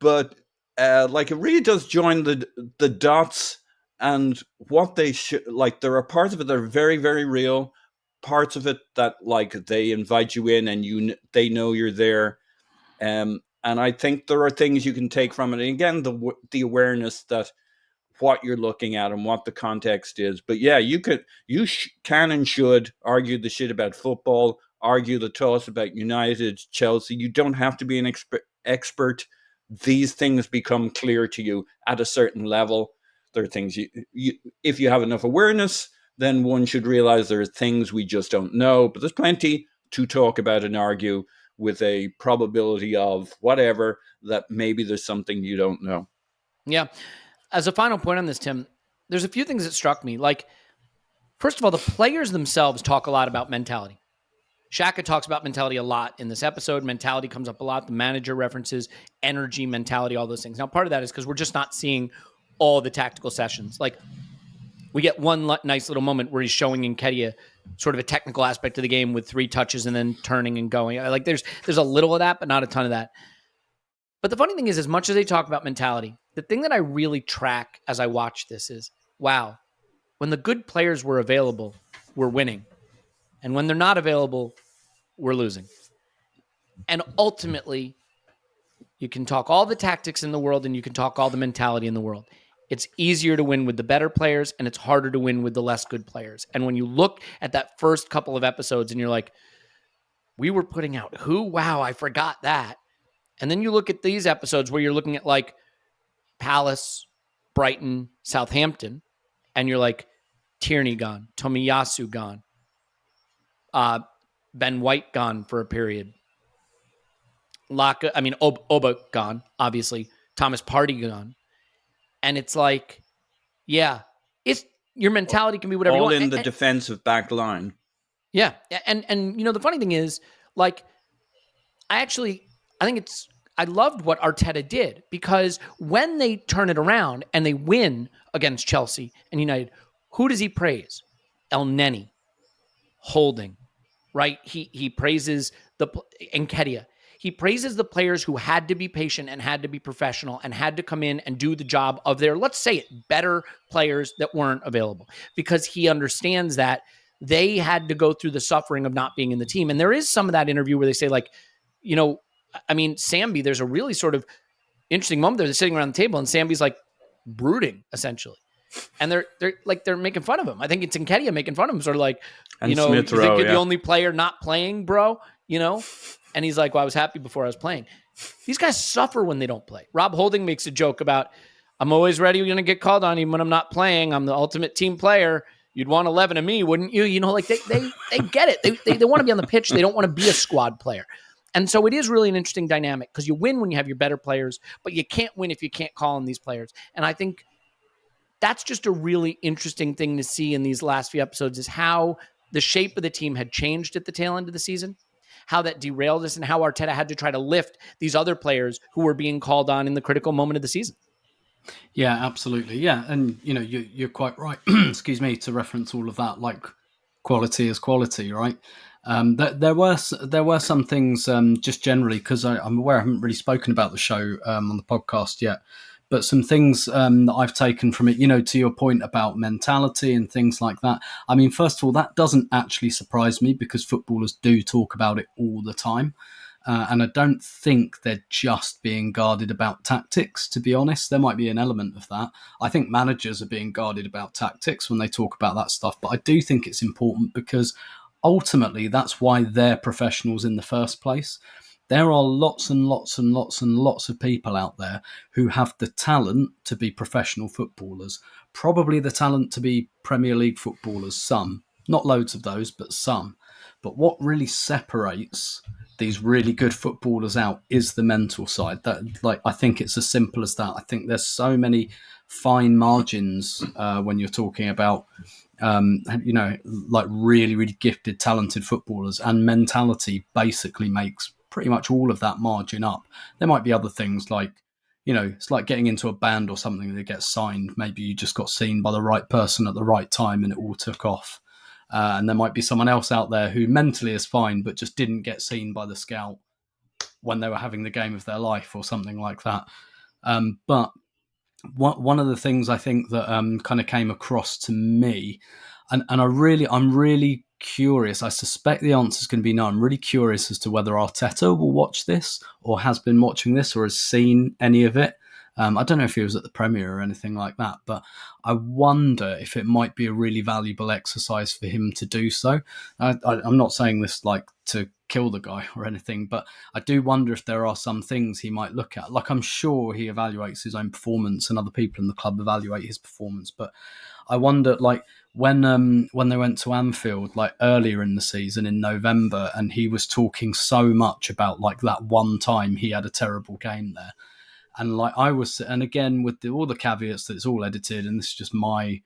But like, it really does join the dots and what they should, like, there are parts of it that are very, very real, parts of it that, like, they invite you in and they know you're there. And I think there are things you can take from it. And again, the awareness that what you're looking at and what the context is. But yeah, you can and should argue the shit about football, argue the toss about United, Chelsea. You don't have to be an expert. These things become clear to you at a certain level. There are things if you have enough awareness, then one should realize there are things we just don't know. But there's plenty to talk about and argue with a probability of whatever, that maybe there's something you don't know. Yeah. As a final point on this, Tim, there's a few things that struck me. Like, first of all, the players themselves talk a lot about mentality. Shaka talks about mentality a lot in this episode. Mentality comes up a lot. The manager references energy, mentality, all those things. Now, part of that is because we're just not seeing all the tactical sessions. Like, we get one nice little moment where he's showing Nketiah sort of a technical aspect of the game with 3 touches and then turning and going. Like, there's a little of that, but not a ton of that. But the funny thing is, as much as they talk about mentality, the thing that I really track as I watch this is, wow, when the good players were available, we're winning. And when they're not available, we're losing. And ultimately, you can talk all the tactics in the world and you can talk all the mentality in the world. It's easier to win with the better players and it's harder to win with the less good players. And when you look at that first couple of episodes and you're like, we were putting out who? Wow, I forgot that. And then you look at these episodes where you're looking at like Palace, Brighton, Southampton, and you're like, Tierney gone, Tomiyasu gone, Ben White gone for a period, Oba gone, obviously, Thomas Partey gone. And it's like, yeah, it's your mentality can be whatever you want. All in the defensive back line. Yeah. And you know, the funny thing is, like, I loved what Arteta did, because when they turn it around and they win against Chelsea and United, who does he praise? El Neni, Holding, right? He praises Nketiah. He praises the players who had to be patient and had to be professional and had to come in and do the job of their, let's say it, better players that weren't available, because he understands that they had to go through the suffering of not being in the team. And there is some of that interview where they say, like, you know, I mean, Sambi, there's a really sort of interesting moment there. They're sitting around the table and Sambi's like brooding, essentially. And they're making fun of him. I think it's Nketiah making fun of him, sort of like, and you know, Smith you think Rowe, you're the only player not playing, bro, you know? And he's like, well, I was happy before I was playing. These guys suffer when they don't play. Rob Holding makes a joke about, I'm always ready when I get called on, even when I'm not playing. I'm the ultimate team player. You'd want 11 of me, wouldn't you? You know, like they get it. They want to be on the pitch. They don't want to be a squad player. And so it is really an interesting dynamic, because you win when you have your better players, but you can't win if you can't call on these players. And I think that's just a really interesting thing to see in these last few episodes, is how the shape of the team had changed at the tail end of the season, how that derailed us, and how Arteta had to try to lift these other players who were being called on in the critical moment of the season. Yeah, absolutely. Yeah. And, you know, you're quite right, excuse me, to reference all of that, like quality is quality, right? There were some things just generally, because I'm aware I haven't really spoken about the show on the podcast yet, But some things that I've taken from it, you know, to your point about mentality and things like that. I mean, first of all, that doesn't actually surprise me because footballers do talk about it all the time. And I don't think they're just being guarded about tactics, to be honest. There might be an element of that. I think managers are being guarded about tactics when they talk about that stuff. But I do think it's important because ultimately that's why they're professionals in the first place. There are lots and lots and lots and lots of people out there who have the talent to be professional footballers, probably the talent to be Premier League footballers, some. Not loads of those, but some. But what really separates these really good footballers out is the mental side. That, like, I think it's as simple as that. I think there's so many fine margins when you're talking about, you know, like really, really gifted, talented footballers, and mentality basically makes pretty much all of that margin up. There might be other things like, you know, it's like getting into a band or something that gets signed. Maybe you just got seen by the right person at the right time and it all took off. And there might be someone else out there who mentally is fine, but just didn't get seen by the scout when they were having the game of their life or something like that. But one of the things I think that kind of came across to me, and I'm really curious. I suspect the answer is going to be no. I'm really curious as to whether Arteta will watch this or has been watching this or has seen any of it. I don't know if he was at the Premier or anything like that, but I wonder if it might be a really valuable exercise for him to do so. I'm not saying this like to kill the guy or anything, but I do wonder if there are some things he might look at. Like, I'm sure he evaluates his own performance and other people in the club evaluate his performance, but I wonder, like, when they went to Anfield, like earlier in the season in November, and he was talking so much about like that one time he had a terrible game there. And like I was, and again, with all the caveats that it's all edited and this is just my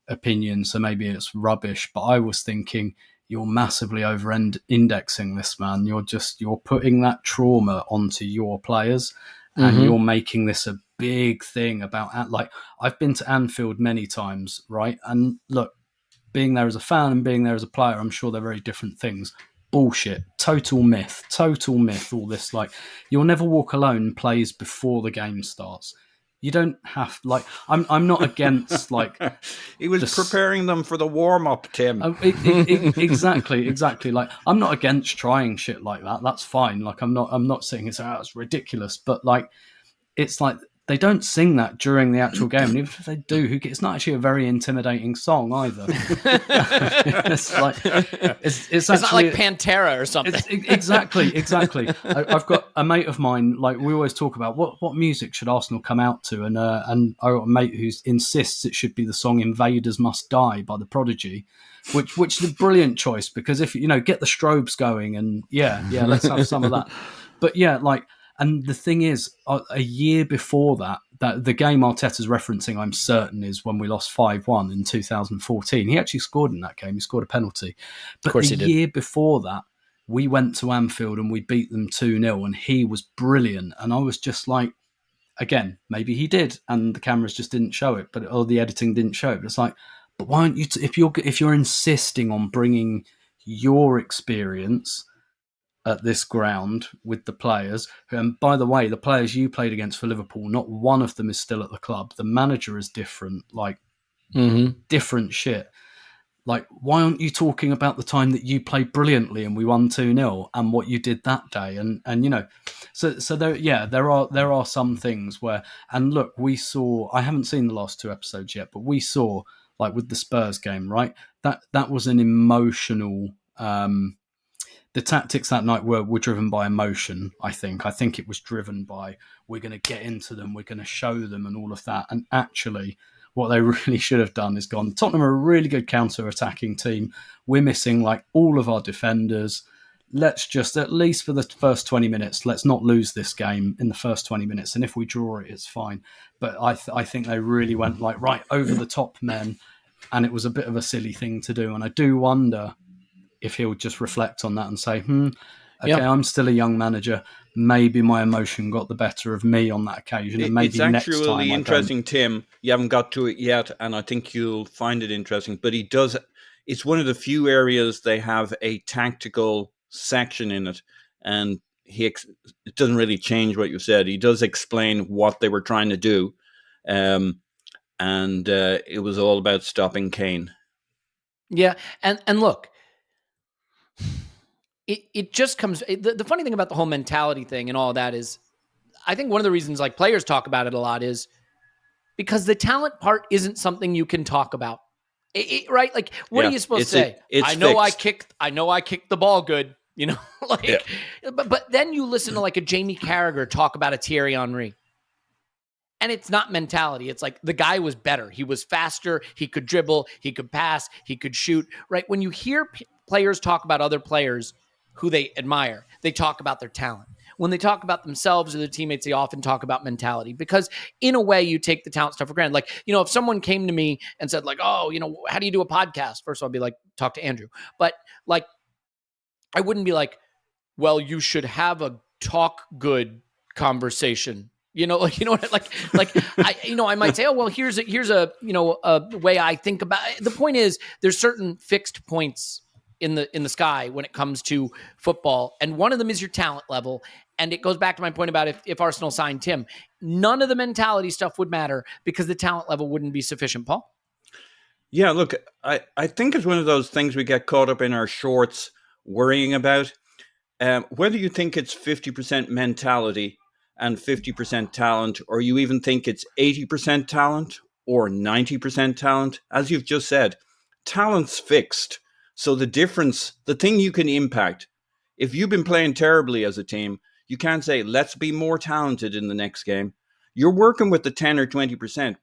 opinion, so maybe it's rubbish, but I was thinking, you're massively over-indexing this, man. You're putting that trauma onto your players, and you're making this a big thing about, like, I've been to Anfield many times, right? And look, being there as a fan and being there as a player, I'm sure they're very different things. Bullshit. Total myth. All this, like, you'll never walk alone plays before the game starts. You don't have, like, I'm not against, like... He was preparing them for the warm-up, Tim. Exactly. Like, I'm not against trying shit like that. That's fine. Like, I'm not saying it's ridiculous, but, like, it's like they don't sing that during the actual game. And even if they do, it's not actually a very intimidating song either. It's like it's not like Pantera or something. Exactly. I've got a mate of mine. Like, we always talk about what music should Arsenal come out to, and I got a mate who insists it should be the song "Invaders Must Die" by The Prodigy, which is a brilliant choice because if you know, get the strobes going, and yeah, let's have some of that. But yeah, like. And the thing is, a year before that the game Arteta's referencing, I'm certain, is when we lost 5-1 in 2014. He actually scored in that game. He scored a penalty. But of course the year before that, we went to Anfield and we beat them 2-0, and he was brilliant. And I was just like, again, maybe he did, and the cameras just didn't show it, or the editing didn't show it. But it's like, but why aren't you? If you're insisting on bringing your experience at this ground with the players, and by the way, the players you played against for Liverpool, not one of them is still at the club. The manager is different, like different shit. Like, why aren't you talking about the time that you played brilliantly and we won 2-0 and what you did that day? And you know, so there are some things where, and look, we saw, I haven't seen the last 2 episodes yet, but we saw, like with the Spurs game, right? That was an emotional. The tactics that night were driven by emotion, I think. I think it was driven by, we're going to get into them, we're going to show them and all of that. And actually, what they really should have done is gone, Tottenham are a really good counter-attacking team. We're missing, like, all of our defenders. Let's just, at least for the first 20 minutes, let's not lose this game in the first 20 minutes. And if we draw it, it's fine. But I think they really went, like, right over the top men. And it was a bit of a silly thing to do. And I do wonder if he'll just reflect on that and say, I'm still a young manager. Maybe my emotion got the better of me on that occasion. And maybe it's next time actually interesting, Tim. You haven't got to it yet, and I think you'll find it interesting. But he does. It's one of the few areas they have a tactical section in it, and it doesn't really change what you said. He does explain what they were trying to do, And it was all about stopping Kane. Yeah, and look, it just comes. The funny thing about the whole mentality thing and all that is, I think one of the reasons like players talk about it a lot is because the talent part isn't something you can talk about. Right? Like, what are you supposed to say? I know I kicked the ball good. Like, but then you listen to like a Jamie Carragher talk about a Thierry Henry. And it's not mentality. It's like the guy was better. He was faster. He could dribble. He could pass. He could shoot. Right? When you hear players talk about other players who they admire, they talk about their talent. When they talk about themselves or their teammates, they often talk about mentality because in a way you take the talent stuff for granted. Like, if someone came to me and said like, oh, how do you do a podcast? First of all, I'd be like, talk to Andrew. But like, I wouldn't be like, well, you should have a talk good conversation. I might say, oh, well, here's a way I think about it. The point is there's certain fixed points in the sky when it comes to football. And one of them is your talent level. And it goes back to my point about if Arsenal signed Tim, none of the mentality stuff would matter because the talent level wouldn't be sufficient, Paul. Yeah, look, I think it's one of those things we get caught up in our shorts worrying about. Whether you think it's 50% mentality and 50% talent, or you even think it's 80% talent or 90% talent, as you've just said, talent's fixed. So the difference, the thing you can impact, if you've been playing terribly as a team, you can't say, let's be more talented in the next game. You're working with the 10 or 20%,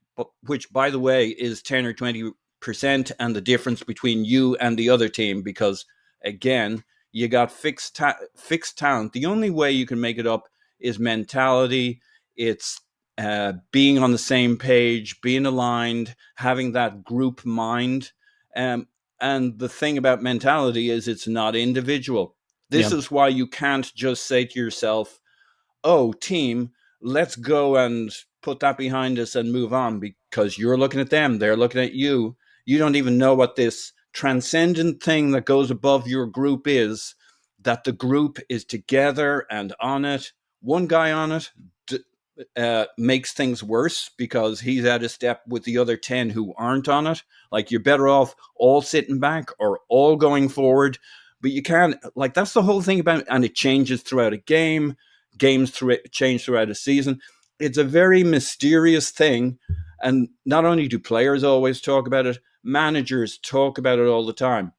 which, by the way, is 10 or 20% and the difference between you and the other team, because, again, you got fixed talent. The only way you can make it up is mentality. It's being on the same page, being aligned, having that group mind. And the thing about mentality is it's not individual. This is why you can't just say to yourself, oh, team, let's go and put that behind us and move on, because you're looking at them, they're looking at you. You don't even know what this transcendent thing that goes above your group is, that the group is together and on it. One guy on it makes things worse because he's at a step with the other 10 who aren't on it. Like, you're better off all sitting back or all going forward, but you can't, like, that's the whole thing about it. And it changes throughout a game. Games change throughout a season. It's a very mysterious thing. And not only do players always talk about it, managers talk about it all the time.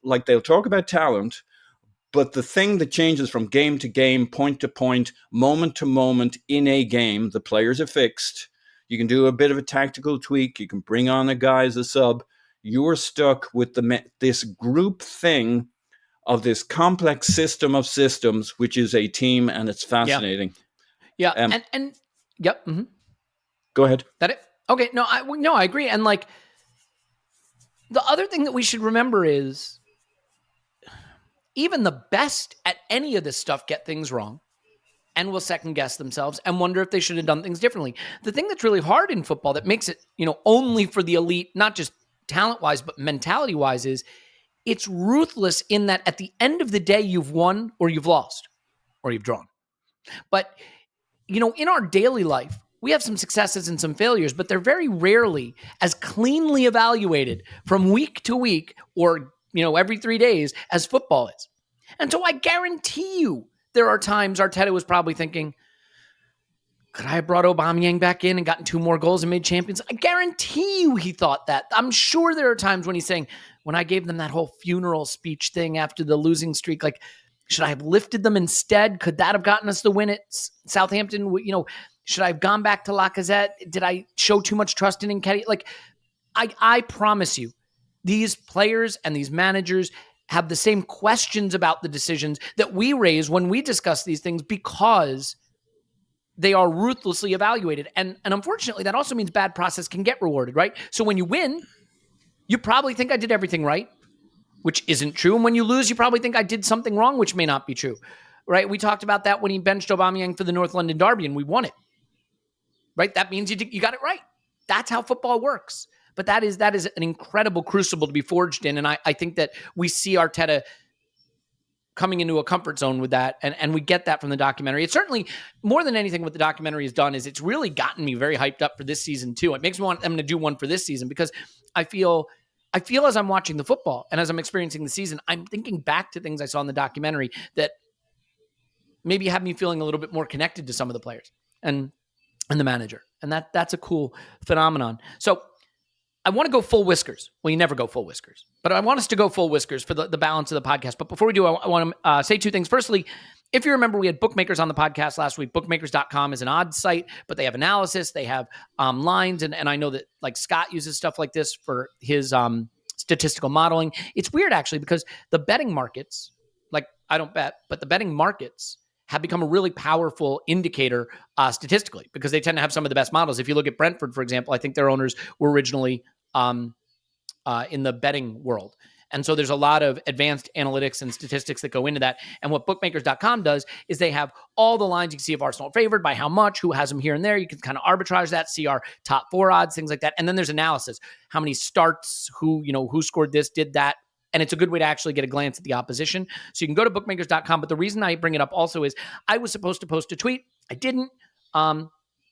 Like, they'll talk about talent, but the thing that changes from game to game, point to point, moment to moment in a game, the players are fixed. You can do a bit of a tactical tweak. You can bring on a guy as a sub. You're stuck with this group thing of this complex system of systems, which is a team, and it's fascinating. Yeah. And yep. Mm-hmm. Go ahead. That it? Okay. No, I agree. And like, the other thing that we should remember is even the best at any of this stuff get things wrong and will second guess themselves and wonder if they should have done things differently. The thing that's really hard in football that makes it, only for the elite, not just talent wise, but mentality wise, is it's ruthless in that at the end of the day, you've won or you've lost or you've drawn. But, in our daily life, we have some successes and some failures, but they're very rarely as cleanly evaluated from week to week or, every 3 days as football is. And so I guarantee you there are times Arteta was probably thinking, could I have brought Aubameyang back in and gotten 2 more goals and made champions? I guarantee you he thought that. I'm sure there are times when he's saying, when I gave them that whole funeral speech thing after the losing streak, like, should I have lifted them instead? Could that have gotten us the win at Southampton? Should I have gone back to Lacazette? Did I show too much trust in Nketiah? Like, I promise you, these players and these managers have the same questions about the decisions that we raise when we discuss these things because they are ruthlessly evaluated. And unfortunately, that also means bad process can get rewarded, right? So when you win, you probably think I did everything right, which isn't true. And when you lose, you probably think I did something wrong, which may not be true, right? We talked about that when he benched Aubameyang for the North London Derby and we won it, right? That means you got it right. That's how football works. But that is an incredible crucible to be forged in. And I think that we see Arteta coming into a comfort zone with that. And we get that from the documentary. It's certainly, more than anything, what the documentary has done is it's really gotten me very hyped up for this season too. It makes me want them to do one for this season, because I feel as I'm watching the football and as I'm experiencing the season, I'm thinking back to things I saw in the documentary that maybe have me feeling a little bit more connected to some of the players and the manager. And that's a cool phenomenon. So I want to go full whiskers. Well, you never go full whiskers, but I want us to go full whiskers for the balance of the podcast. But before we do, I want to say two things. Firstly, if you remember, we had Bookmakers on the podcast last week. Bookmakers.com is an odds site, but they have analysis. They have lines. And I know that like Scott uses stuff like this for his statistical modeling. It's weird, actually, because the betting markets, like I don't bet, but the betting markets have become a really powerful indicator statistically, because they tend to have some of the best models. If you look at Brentford, for example, I think their owners were originally in the betting world. And so there's a lot of advanced analytics and statistics that go into that. And what bookmakers.com does is they have all the lines. You can see if Arsenal favored, by how much, who has them here and there. You can kind of arbitrage that, see our top 4 odds, things like that. And then there's analysis, how many starts, who scored this, did that. And it's a good way to actually get a glance at the opposition. So you can go to bookmakers.com. But the reason I bring it up also is I was supposed to post a tweet. I didn't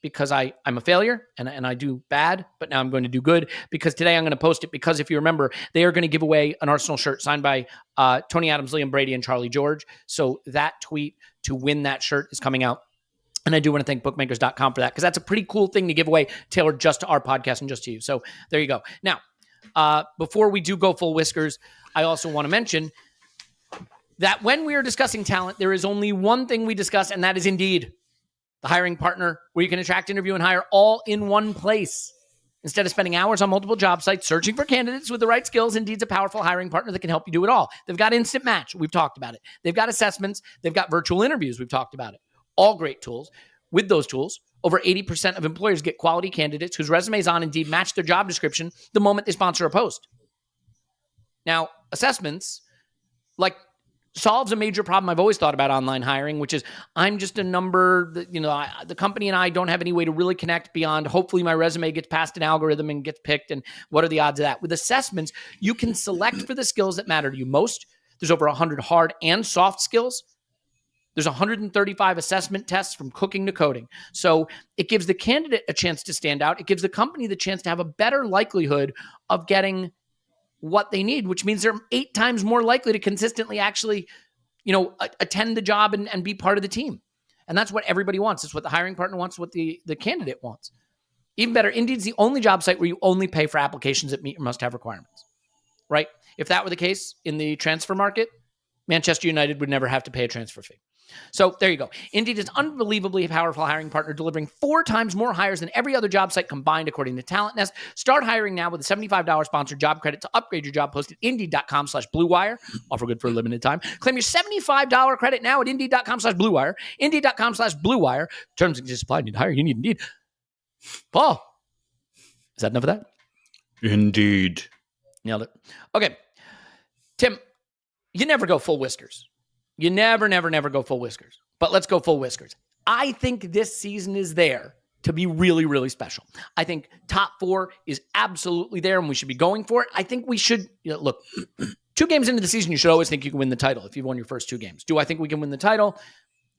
because I'm a failure and I do bad, but now I'm going to do good, because today I'm going to post it, because if you remember, they are going to give away an Arsenal shirt signed by Tony Adams, Liam Brady, and Charlie George. So that tweet to win that shirt is coming out. And I do want to thank bookmakers.com for that, because that's a pretty cool thing to give away, tailored just to our podcast and just to you. So there you go. Now, before we do go full whiskers, I also want to mention that when we are discussing talent, there is only one thing we discuss, and that is Indeed, the hiring partner where you can attract, interview, and hire all in one place. Instead of spending hours on multiple job sites searching for candidates with the right skills, Indeed's a powerful hiring partner that can help you do it all. They've got Instant Match. We've talked about it. They've got assessments. They've got virtual interviews. We've talked about it. All great tools. With those tools, over 80% of employers get quality candidates whose resumes on Indeed match their job description the moment they sponsor a post. Now, assessments, like, solves a major problem I've always thought about online hiring, which is I'm just a number that, the company and I don't have any way to really connect beyond hopefully my resume gets past an algorithm and gets picked, and what are the odds of that? With assessments, you can select for the skills that matter to you most. There's over 100 hard and soft skills. There's 135 assessment tests from cooking to coding. So it gives the candidate a chance to stand out. It gives the company the chance to have a better likelihood of getting what they need, which means they're 8 times more likely to consistently actually, attend the job and be part of the team. And that's what everybody wants. It's what the hiring partner wants, what the candidate wants. Even better, Indeed's the only job site where you only pay for applications that meet your must-have requirements, right? If that were the case in the transfer market, Manchester United would never have to pay a transfer fee. So there you go. Indeed is an unbelievably powerful hiring partner, delivering 4 times more hires than every other job site combined, according to Talent Nest. Start hiring now with a $75 sponsored job credit to upgrade your job post at Indeed.com/BlueWire. Offer good for a limited time. Claim your $75 credit now at Indeed.com/BlueWire. Indeed.com/BlueWire. Terms and conditions apply. Need to hire. You need Indeed. Paul, is that enough of that? Indeed. Nailed it. Okay. Tim, you never go full whiskers. You never go full whiskers. But let's go full whiskers. I think this season is there to be really, really special. I think top 4 is absolutely there, and we should be going for it. I think we should, look, 2 games into the season, you should always think you can win the title if you've won your first 2 games. Do I think we can win the title?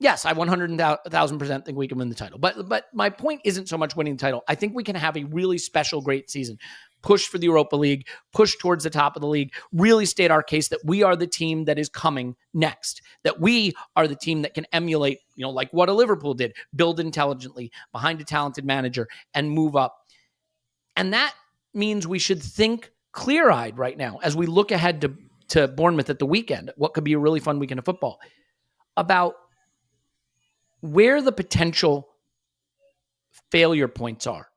Yes, I 100,000% think we can win the title. But my point isn't so much winning the title. I think we can have a really special, great season. Push for the Europa League, push towards the top of the league, really state our case that we are the team that is coming next, that we are the team that can emulate, like what a Liverpool did, build intelligently behind a talented manager and move up. And that means we should think clear-eyed right now as we look ahead to Bournemouth at the weekend, what could be a really fun weekend of football, about where the potential failure points are.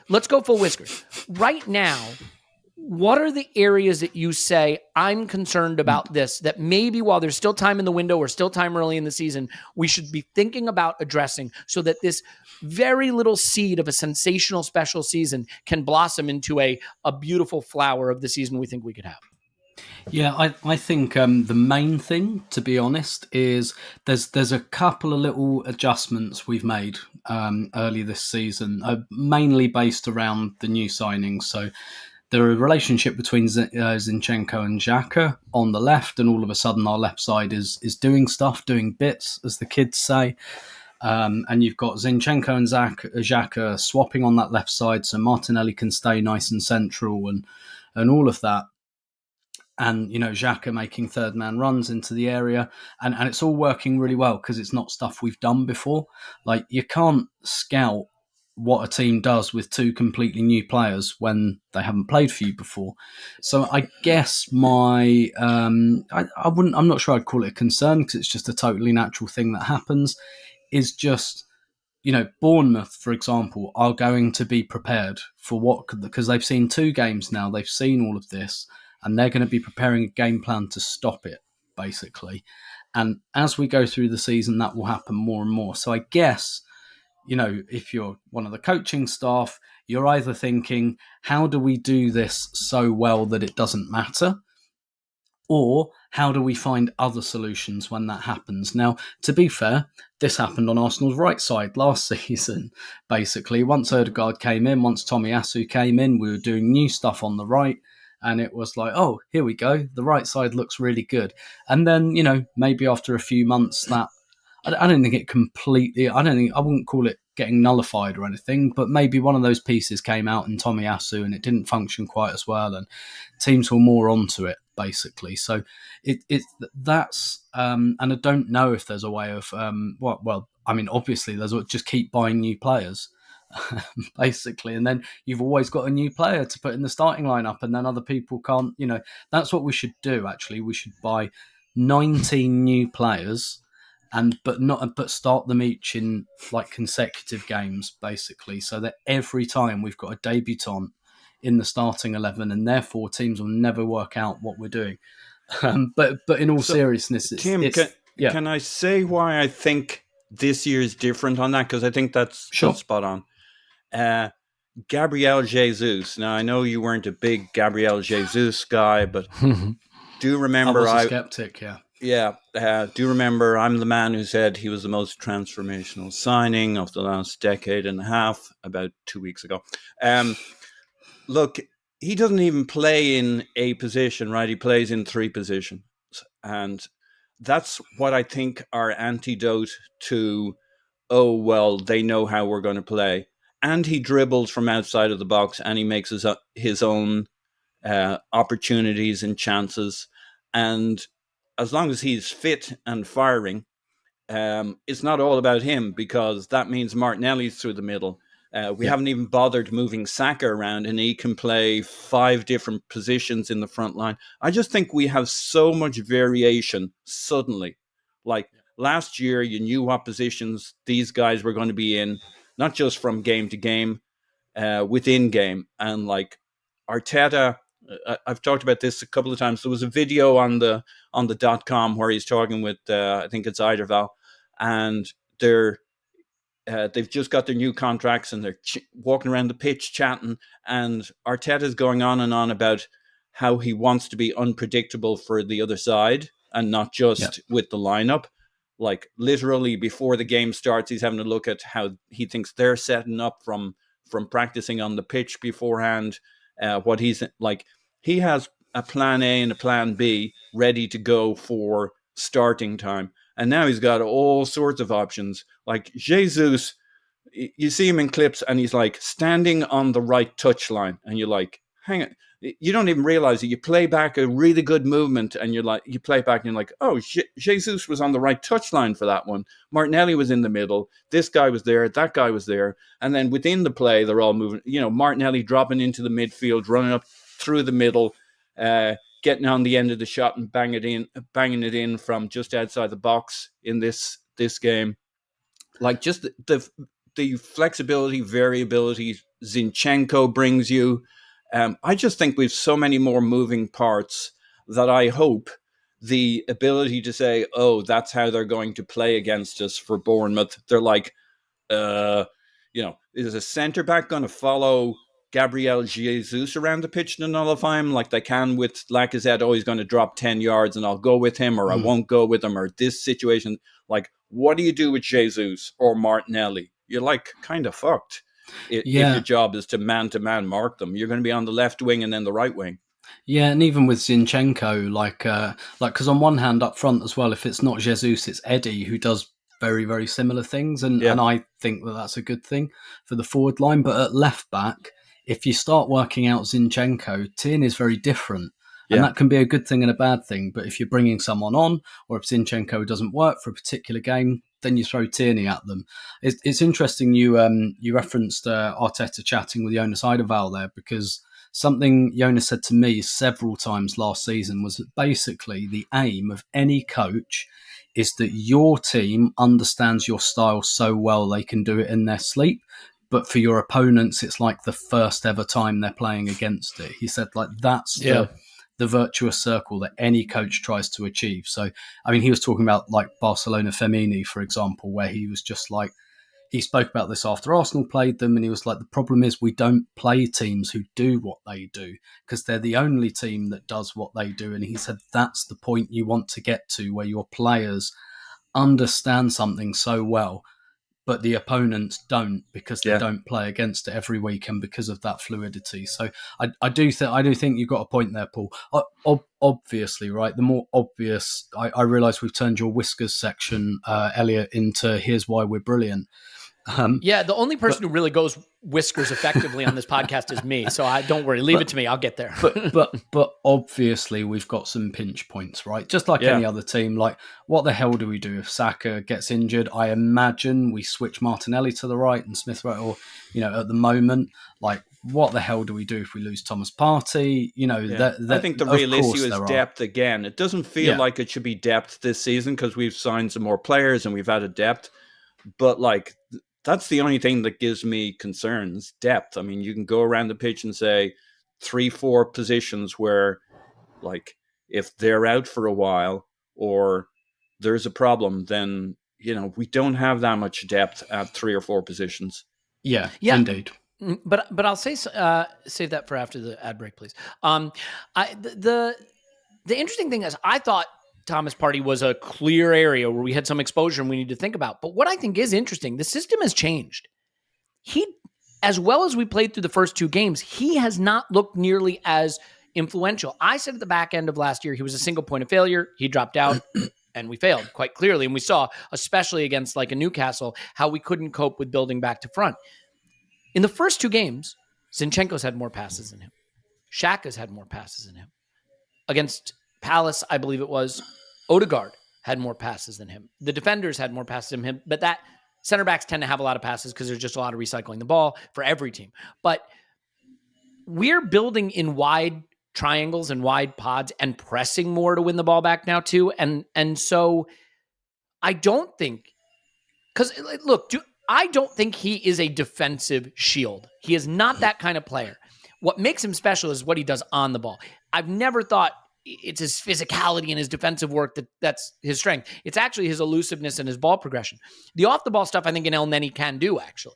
Let's go full whiskers. Right now, what are the areas that you say, I'm concerned about this, that maybe while there's still time in the window or still time early in the season, we should be thinking about addressing so that this very little seed of a sensational special season can blossom into a beautiful flower of the season we think we could have? Yeah, I think the main thing, to be honest, is there's a couple of little adjustments we've made early this season, mainly based around the new signings. So the relationship between Zinchenko and Xhaka on the left, and all of a sudden our left side is doing stuff, doing bits, as the kids say. And you've got Zinchenko and Xhaka swapping on that left side, so Martinelli can stay nice and central and all of that. And, you know, Xhaka making third man runs into the area. And it's all working really well because it's not stuff we've done before. Like, you can't scout what a team does with two completely new players when they haven't played for you before. So I guess I'm not sure I'd call it a concern because it's just a totally natural thing that happens, is just, you know, Bournemouth, for example, are going to be prepared for what, because they've seen 2 games now, they've seen all of this, and they're going to be preparing a game plan to stop it, basically. And as we go through the season, that will happen more and more. So I guess, you know, if you're one of the coaching staff, you're either thinking, how do we do this so well that it doesn't matter? Or how do we find other solutions when that happens? Now, to be fair, this happened on Arsenal's right side last season, basically. Once Ødegaard came in, once Tomiyasu came in, we were doing new stuff on the right. And it was like, oh, here we go. The right side looks really good. And then, you know, maybe after a few months that, I don't think it completely, I wouldn't call it getting nullified or anything, but maybe one of those pieces came out in Tomiyasu and it didn't function quite as well and teams were more onto it, basically. So that's, and I don't know if there's a way of, obviously there's just keep buying new players. Basically, and then you've always got a new player to put in the starting lineup, and then other people can't, you know. That's what we should do. Actually, we should buy 19 new players, but start them each in like consecutive games, basically, so that every time we've got a debutant in the starting 11, and therefore teams will never work out what we're doing. But in all seriousness, Tim, can I say why I think this year is different on that? Because I think that's spot on. Gabriel Jesus. Now, I know you weren't a big Gabriel Jesus guy, but do remember I was a skeptic, yeah. Yeah, do remember I'm the man who said he was the most transformational signing of the last decade and a half about 2 weeks ago. Look, he doesn't even play in a position, right? He plays in 3 positions. And that's what I think our antidote to, oh, well, they know how we're going to play. And he dribbles from outside of the box and he makes his own opportunities and chances. And as long as he's fit and firing, it's not all about him, because that means Martinelli's through the middle. We haven't even bothered moving Saka around, and he can play 5 different positions in the front line. I just think we have so much variation suddenly. Like last year, you knew what positions these guys were going to be in, not just from game to game, within game. And like Arteta, I've talked about this a couple of times. There was a video on the .com where he's talking with, I think it's Eiderval, and they've just got their new contracts and they're walking around the pitch chatting, and Arteta's going on and on about how he wants to be unpredictable for the other side and not just with the lineup. Like literally before the game starts, he's having a look at how he thinks they're setting up from practicing on the pitch beforehand. What he's like, he has a plan A and a plan B ready to go for starting time. And now he's got all sorts of options. Like Jesus, you see him in clips and he's like standing on the right touchline, and you're like, hang on. You don't even realize it. You play back a really good movement and you play it back and you're like, oh, Jesus was on the right touchline for that one. Martinelli was in the middle. This guy was there. That guy was there. And then within the play, they're all moving. You know, Martinelli dropping into the midfield, running up through the middle, getting on the end of the shot and banging it in from just outside the box in this game. Like just the flexibility, variability Zinchenko brings you. I just think we've so many more moving parts that I hope the ability to say, oh, that's how they're going to play against us for Bournemouth. They're like, is a centre back going to follow Gabriel Jesus around the pitch to nullify him like they can with Lacazette? Oh, he's going to drop 10 yards and I'll go with him, or I won't go with him, or this situation. Like, what do you do with Jesus or Martinelli? You're like kind of fucked. if your job is to man mark them. You're going to be on the left wing and then the right wing. Yeah, and even with Zinchenko, like because on one hand up front as well, if it's not Jesus, it's Eddie who does very, very similar things, and I think that's a good thing for the forward line. But at left back, if you start working out Zinchenko, Tierney is very different. And that can be a good thing and a bad thing. But if you're bringing someone on, or if Zinchenko doesn't work for a particular game, then you throw Tierney at them. It's interesting you referenced Arteta chatting with Jonas Eidevall there, because something Jonas said to me several times last season was that basically the aim of any coach is that your team understands your style so well they can do it in their sleep. But for your opponents, it's like the first ever time they're playing against it. He said, like, that's the virtuous circle that any coach tries to achieve. So, I mean, he was talking about like Barcelona Femini, for example, where he was just like, he spoke about this after Arsenal played them, and he was like, the problem is we don't play teams who do what they do because they're the only team that does what they do. And he said that's the point you want to get to, where your players understand something so well, but the opponents don't, because they don't play against it every week, and because of that fluidity. So I do think you've got a point there, Paul. Obviously, right? The more obvious, I realise we've turned your whiskers section, Elliot, into here's why we're brilliant. The only person who really goes whiskers effectively on this podcast is me. So don't worry, leave it to me. I'll get there. but obviously we've got some pinch points, right? Just like any other team. Like, what the hell do we do if Saka gets injured? I imagine we switch Martinelli to the right and Smith Rowe, or at the moment, like, what the hell do we do if we lose Thomas Partey? I think the real issue is depth again. It doesn't feel like it should be depth this season because we've signed some more players and we've added depth. But like, that's the only thing that gives me concerns, depth. I mean, you can go around the pitch and say 3-4 positions where, like, if they're out for a while or there's a problem, then, we don't have that much depth at 3 or 4 positions. Yeah, indeed. But I'll say save that for after the ad break, please. The interesting thing is, I thought Thomas Partey was a clear area where we had some exposure and we need to think about. But what I think is interesting, the system has changed. As well as we played through the first 2 games, he has not looked nearly as influential. I said at the back end of last year, he was a single point of failure. He dropped out and we failed quite clearly. And we saw, especially against like a Newcastle, how we couldn't cope with building back to front. In the first 2 games, Zinchenko's had more passes than him. Xhaka's had more passes than him. Against Palace, I believe it was, Odegaard had more passes than him. The defenders had more passes than him, but that center backs tend to have a lot of passes because there's just a lot of recycling the ball for every team. But we're building in wide triangles and wide pods and pressing more to win the ball back now too. And so I don't think, because look, I don't think he is a defensive shield. He is not that kind of player. What makes him special is what he does on the ball. I've never thought it's his physicality and his defensive work that's his strength. It's actually his elusiveness and his ball progression. The off-the-ball stuff, I think an El Neni can do, actually.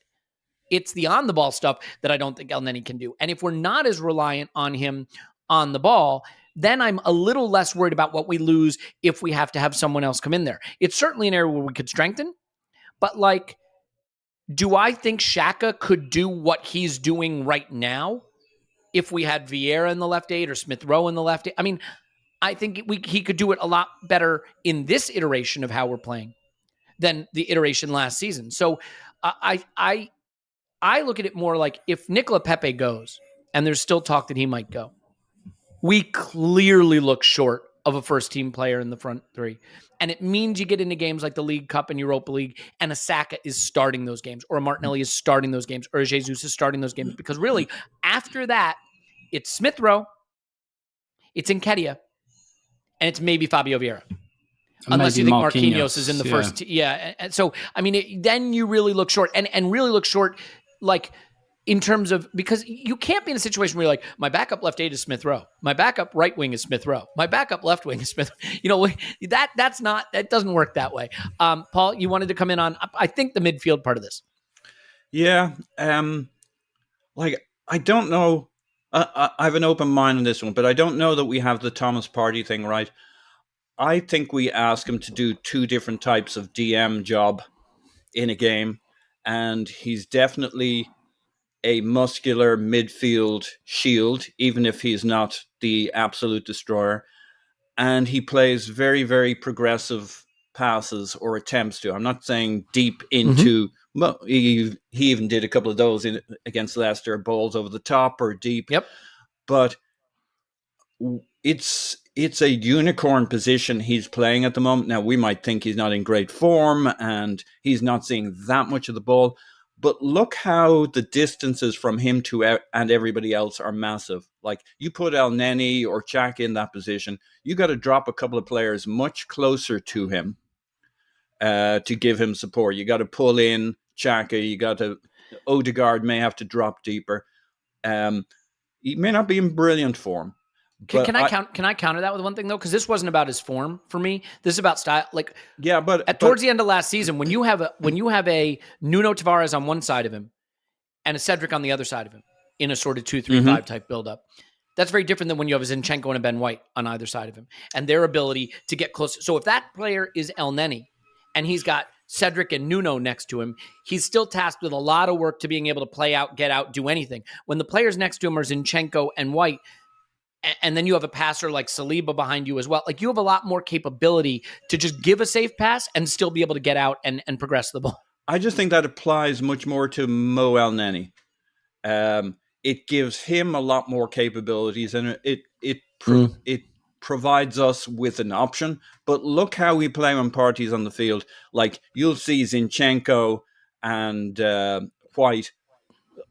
It's the on-the-ball stuff that I don't think El Neni can do. And if we're not as reliant on him on the ball, then I'm a little less worried about what we lose if we have to have someone else come in there. It's certainly an area where we could strengthen, but like, do I think Xhaka could do what he's doing right now if we had Vieira in the left 8 or Smith Rowe in the left 8? I mean, I think he could do it a lot better in this iteration of how we're playing than the iteration last season. So I look at it more like, if Nicola Pepe goes, and there's still talk that he might go, we clearly look short of a first-team player in the front 3. And it means you get into games like the League Cup and Europa League, and a Saka is starting those games, or a Martinelli is starting those games, or a Jesus is starting those games. Because really, after that, it's Smith Rowe, it's Nketiah, and it's maybe Fabio Vieira. Unless you think Marquinhos is in the first. And so, I mean, then you really look short, and really look short, like, in terms of, because you can't be in a situation where you're like, my backup left 8 is Smith Rowe, my backup right wing is Smith Rowe, my backup left wing is Smith. That doesn't work that way. Paul, you wanted to come in on, I think, the midfield part of this. Yeah. I don't know. I have an open mind on this one, but I don't know that we have the Thomas Partey thing right. I think we ask him to do 2 different types of DM job in a game, and he's definitely a muscular midfield shield, even if he's not the absolute destroyer. And he plays very, very progressive passes or attempts to. I'm not saying deep into. Well, he even did a couple of those against Leicester, balls over the top or deep. Yep. But it's a unicorn position he's playing at the moment. Now, we might think he's not in great form and he's not seeing that much of the ball. But look how the distances from him to and everybody else are massive. Like, you put El Neni or Chak in that position, you got to drop a couple of players much closer to him to give him support. You got to pull in Xhaka. You got to Odegaard may have to drop deeper. He may not be in brilliant form. Can I counter that with one thing though? Because this wasn't about his form for me. This is about style. Like, yeah, but towards the end of last season, when you have a Nuno Tavares on one side of him and a Cedric on the other side of him in a sort of 2-3-5 type buildup, that's very different than when you have a Zinchenko and a Ben White on either side of him and their ability to get close. So if that player is El Neni and he's got Cedric and Nuno next to him, he's still tasked with a lot of work to being able to play out, get out, do anything. When the players next to him are Zinchenko and White, and then you have a passer like Saliba behind you as well, like, you have a lot more capability to just give a safe pass and still be able to get out and progress the ball. I just think that applies much more to Mo El Neni. It gives him a lot more capabilities, and it provides us with an option. But look how we play when parties on the field. Like, you'll see Zinchenko and White,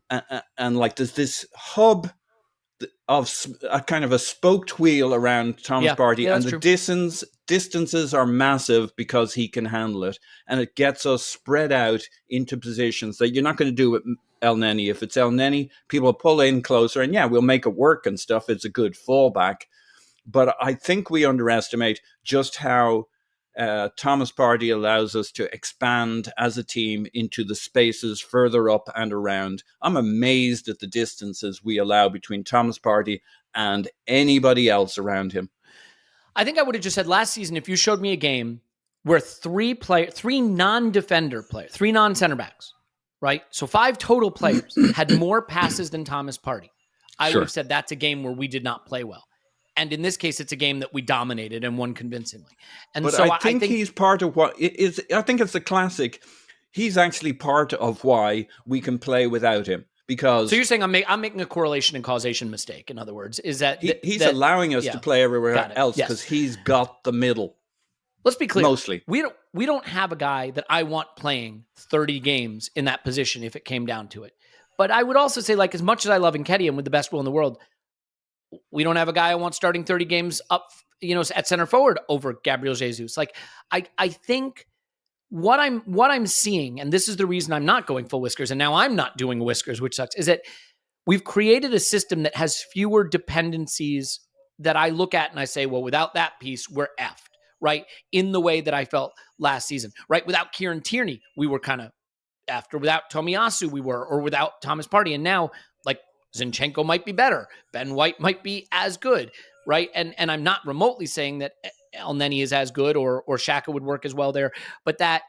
and like there's this hub of a kind of a spoked wheel around Thomas Partey, and the distances are massive because he can handle it, and it gets us spread out into positions that you're not going to do with El Neni. If it's El Neni, people pull in closer, and we'll make it work and stuff. It's a good fallback. But I think we underestimate just how Thomas Partey allows us to expand as a team into the spaces further up and around. I'm amazed at the distances we allow between Thomas Partey and anybody else around him. I think I would have just said last season, if you showed me a game where three non-defender players, three non-center backs, right? So 5 total players had more passes than Thomas Partey, I would have said that's a game where we did not play well. And in this case, it's a game that we dominated and won convincingly. And but so I think he's part of what it is. I think it's a classic. He's actually part of why we can play without him. Because so you're saying I'm making a correlation and causation mistake. In other words, is that he's allowing us to play everywhere else because he's got the middle. Let's be clear. Mostly, we don't have a guy that I want playing 30 games in that position if it came down to it. But I would also say, like, as much as I love Nketiah with the best will in the world, we don't have a guy I want starting 30 games up, at center forward over Gabriel Jesus. Like, I think what I'm seeing, and this is the reason I'm not going full whiskers, and now I'm not doing whiskers, which sucks, is that we've created a system that has fewer dependencies that I look at and I say, well, without that piece, we're effed, right? In the way that I felt last season, right? Without Kieran Tierney, we were kind of effed, or without Tomiyasu, we were, or without Thomas Partey. And now, like, Zinchenko might be better. Ben White might be as good, right? And I'm not remotely saying that El Neni is as good or Xhaka would work as well there, but that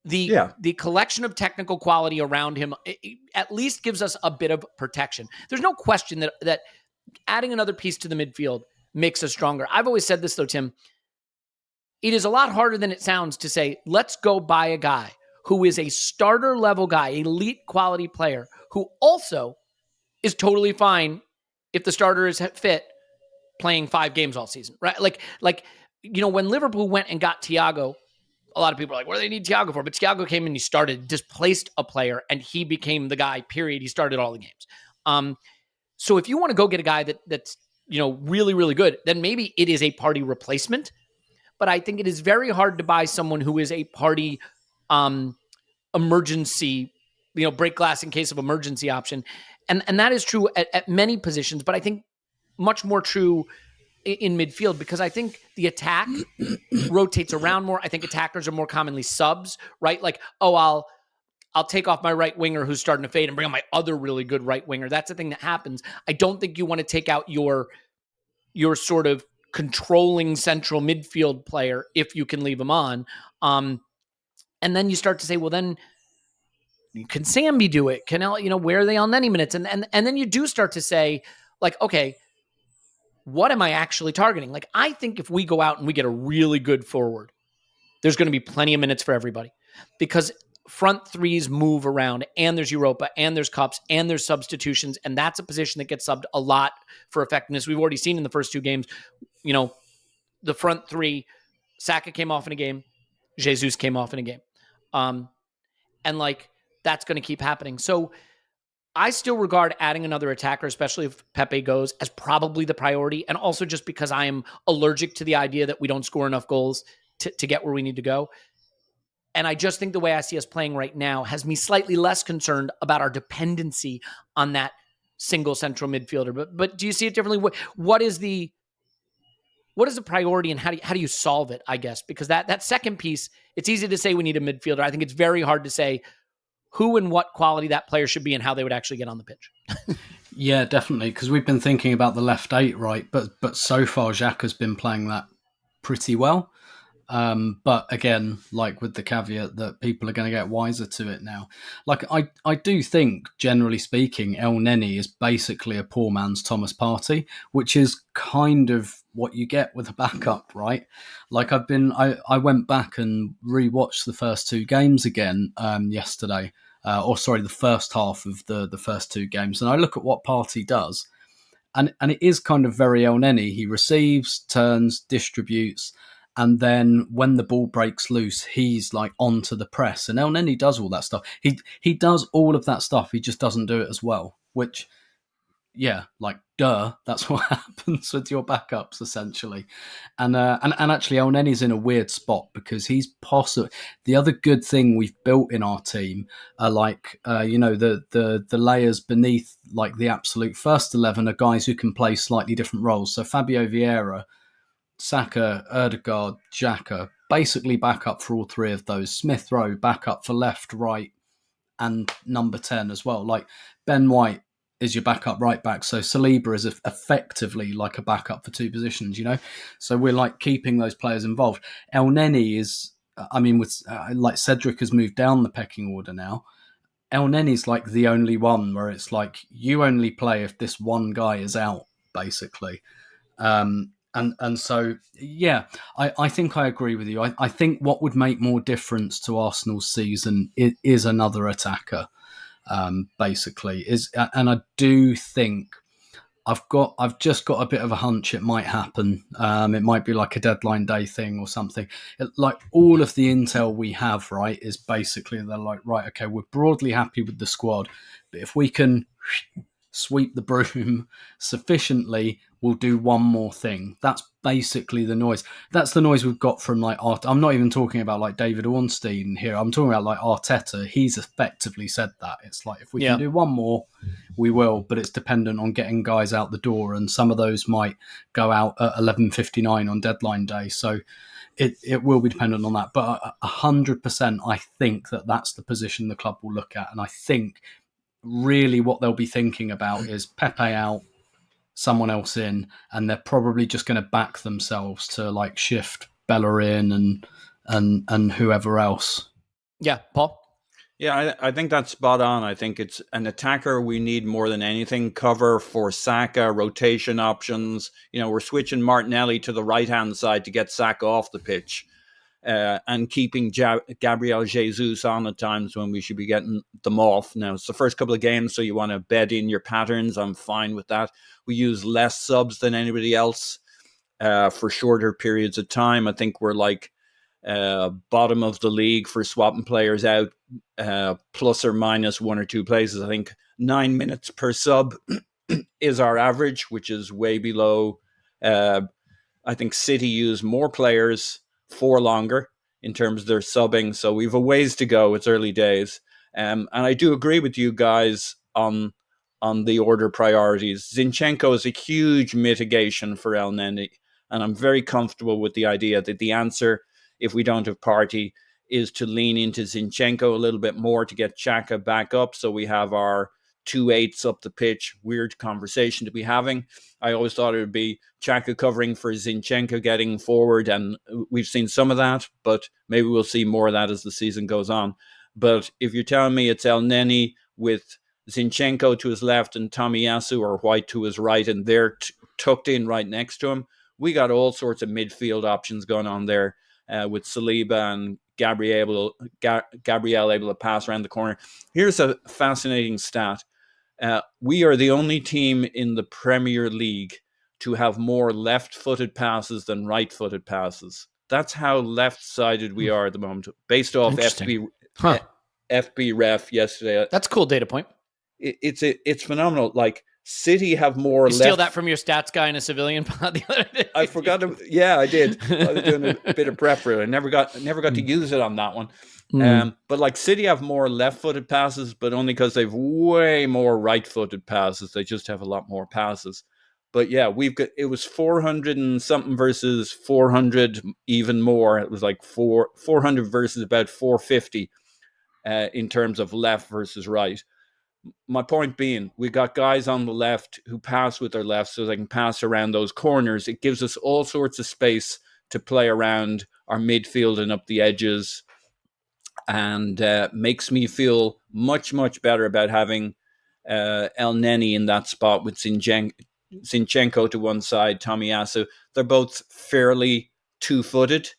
the collection of technical quality around him at least gives us a bit of protection. There's no question that adding another piece to the midfield makes us stronger. I've always said this, though, Tim. It is a lot harder than it sounds to say, let's go buy a guy who is a starter level guy, elite quality player, who also is totally fine if the starter is fit playing 5 games all season, right? Like, when Liverpool went and got Thiago, a lot of people are like, what do they need Thiago for? But Thiago came in, he started, displaced a player, and he became the guy, period. He started all the games. So if you want to go get a guy that's really, really good, then maybe it is a Partey replacement. But I think it is very hard to buy someone who is a Partey emergency, break glass in case of emergency option. And that is true at many positions, but I think much more true in midfield, because I think the attack rotates around more. I think attackers are more commonly subs, right? Like, I'll take off my right winger who's starting to fade and bring on my other really good right winger. That's the thing that happens. I don't think you want to take out your sort of controlling central midfield player if you can leave him on. And then you start to say, well, then can Sambi do it? Can where are they on any minutes? And then you do start to say, like, okay, what am I actually targeting? Like, I think if we go out and we get a really good forward, there's going to be plenty of minutes for everybody, because front threes move around, and there's Europa, and there's cups, and there's substitutions, and that's a position that gets subbed a lot for effectiveness. We've already seen in the first two games, the front three, Saka came off in a game, Jesus came off in a game. And like, that's going to keep happening. So I still regard adding another attacker, especially if Pepe goes, as probably the priority. And also just because I am allergic to the idea that we don't score enough goals to get where we need to go. And I just think the way I see us playing right now has me slightly less concerned about our dependency on that single central midfielder. But do you see it differently? What is the priority, and how do you solve it, I guess? Because that second piece, it's easy to say we need a midfielder. I think it's very hard to say who and what quality that player should be and how they would actually get on the pitch. Yeah, definitely, because we've been thinking about the left eight, right? But so far, Xhaka's been playing that pretty well. But again, like with the caveat that people are going to get wiser to it now. Like I do think, generally speaking, El Neni is basically a poor man's Thomas Partey, which is kind of what you get with a backup, right? Like I went back and rewatched the first two games again yesterday, the first half of the first two games, and I look at what Partey does, and it is kind of very El Neni. He receives, turns, distributes. And then when the ball breaks loose, he's like onto the press. And El Neni does all that stuff. He does all of that stuff. He just doesn't do it as well. Which, yeah, like, duh, that's what happens with your backups, essentially. And actually, El Neni's in a weird spot because he's possible. The other good thing we've built in our team are like, the layers beneath, like the absolute first 11 are guys who can play slightly different roles. So Fabio Vieira, Saka, Erdegaard, Xhaka, basically backup for all three of those. Smith Rowe, backup for left, right, and number 10 as well. Like, Ben White is your backup right back. So Saliba is effectively like a backup for two positions, So we're like keeping those players involved. El Neni is, like Cedric has moved down the pecking order now. El Neni's like the only one where it's like you only play if this one guy is out, basically. And so, yeah, I think I agree with you. I think what would make more difference to Arsenal's season is another attacker, basically. And I do think I've just got a bit of a hunch it might happen. It might be like a deadline day thing or something. Like all of the intel we have, right, is basically they're like, right, okay, we're broadly happy with the squad, but if we can sweep the broom sufficiently, we'll do one more thing. That's basically the noise. That's the noise we've got from like Art. I'm not even talking about like David Ornstein here. I'm talking about like Arteta. He's effectively said that. It's like, if we can do one more, we will, but it's dependent on getting guys out the door, and some of those might go out at 11:59 on deadline day. So it will be dependent on that. But 100%, I think that's the position the club will look at. And I think really what they'll be thinking about is Pepe out, someone else in, and they're probably just going to back themselves to like shift Bellerin and whoever else. Yeah, Paul? Yeah, I think that's spot on. I think it's an attacker we need more than anything. Cover for Saka, rotation options. We're switching Martinelli to the right-hand side to get Saka off the pitch. And keeping Gabriel Jesus on at times when we should be getting them off. Now, it's the first couple of games, so you want to bed in your patterns. I'm fine with that. We use less subs than anybody else for shorter periods of time. I think we're like bottom of the league for swapping players out, plus or minus one or two places. I think 9 minutes per sub is our average, which is way below. I think City use more players for longer in terms of their subbing. So we've a ways to go. It's early days. And I do agree with you guys on the order priorities. Zinchenko is a huge mitigation for El Neni. And I'm very comfortable with the idea that the answer, if we don't have Partey, is to lean into Zinchenko a little bit more to get Xhaka back up. So we have our 2/8 up the pitch. Weird conversation to be having. I always thought it would be Xhaka covering for Zinchenko getting forward, and we've seen some of that, but maybe we'll see more of that as the season goes on. But if you're telling me it's El Neni with Zinchenko to his left and Tomiyasu or White to his right, and they're tucked in right next to him, we got all sorts of midfield options going on there with Saliba and Gabriel able to pass around the corner. Here's a fascinating stat. We are the only team in the Premier League to have more left-footed passes than right-footed passes. That's how left-sided we are at the moment, based off FB Ref yesterday. That's a cool data point. It's phenomenal. Like, City have more. You steal that from your stats guy in a civilian pod the other day. I forgot to. Yeah, I did. I was doing a bit of prep for it. I never got to use it on that one. But like, City have more left-footed passes, but only because they've way more right-footed passes. They just have a lot more passes. But yeah, it was 400 and something versus 400 even more. It was like 400 versus about 450 in terms of left versus right. My point being, we got guys on the left who pass with their left so they can pass around those corners. It gives us all sorts of space to play around our midfield and up the edges, and makes me feel much, much better about having El Neni in that spot with Zinchenko to one side, Tomiyasu. They're both fairly two-footed,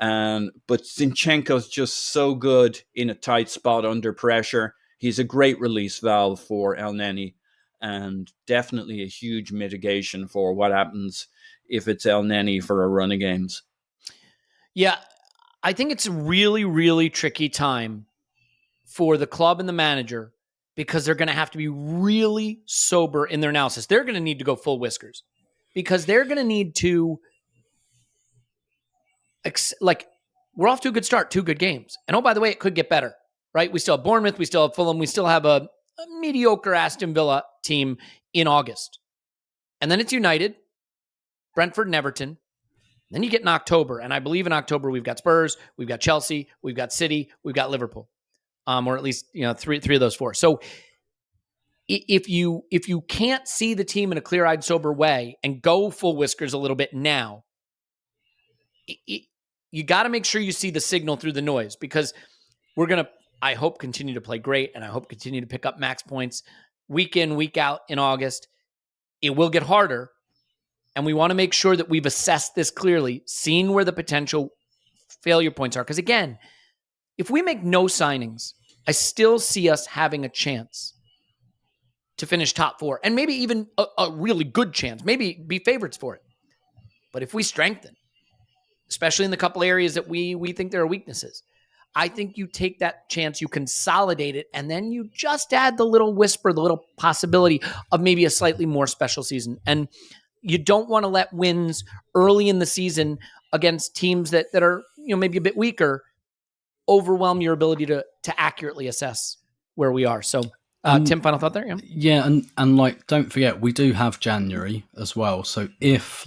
but Zinchenko's just so good in a tight spot under pressure. He's a great release valve for El Neni, and definitely a huge mitigation for what happens if it's El Neni for a run of games. Yeah, I think it's a really, really tricky time for the club and the manager, because they're going to have to be really sober in their analysis. They're going to need to go full whiskers, because they're going to need to, we're off to a good start, 2 good games. And oh, by the way, it could get better. Right? We still have Bournemouth, we still have Fulham, we still have a mediocre Aston Villa team in August. And then it's United, Brentford and Everton. Then you get in October, and I believe in October we've got Spurs, we've got Chelsea, we've got City, we've got Liverpool. Or at least, three of those 4. So if you can't see the team in a clear-eyed, sober way and go full whiskers a little bit now, you got to make sure you see the signal through the noise, because we're going to, I hope, continue to play great, and I hope continue to pick up max points week in, week out in August. It will get harder, and we want to make sure that we've assessed this clearly, seen where the potential failure points are. Because again, if we make no signings, I still see us having a chance to finish top 4, and maybe even a really good chance, maybe be favorites for it. But if we strengthen, especially in the couple areas that we think there are weaknesses, I think you take that chance, you consolidate it, and then you just add the little whisper, the little possibility of maybe a slightly more special season. And you don't want to let wins early in the season against teams that are maybe a bit weaker overwhelm your ability to accurately assess where we are. So, Tim, final thought there? Yeah, and like, don't forget, we do have January as well. So if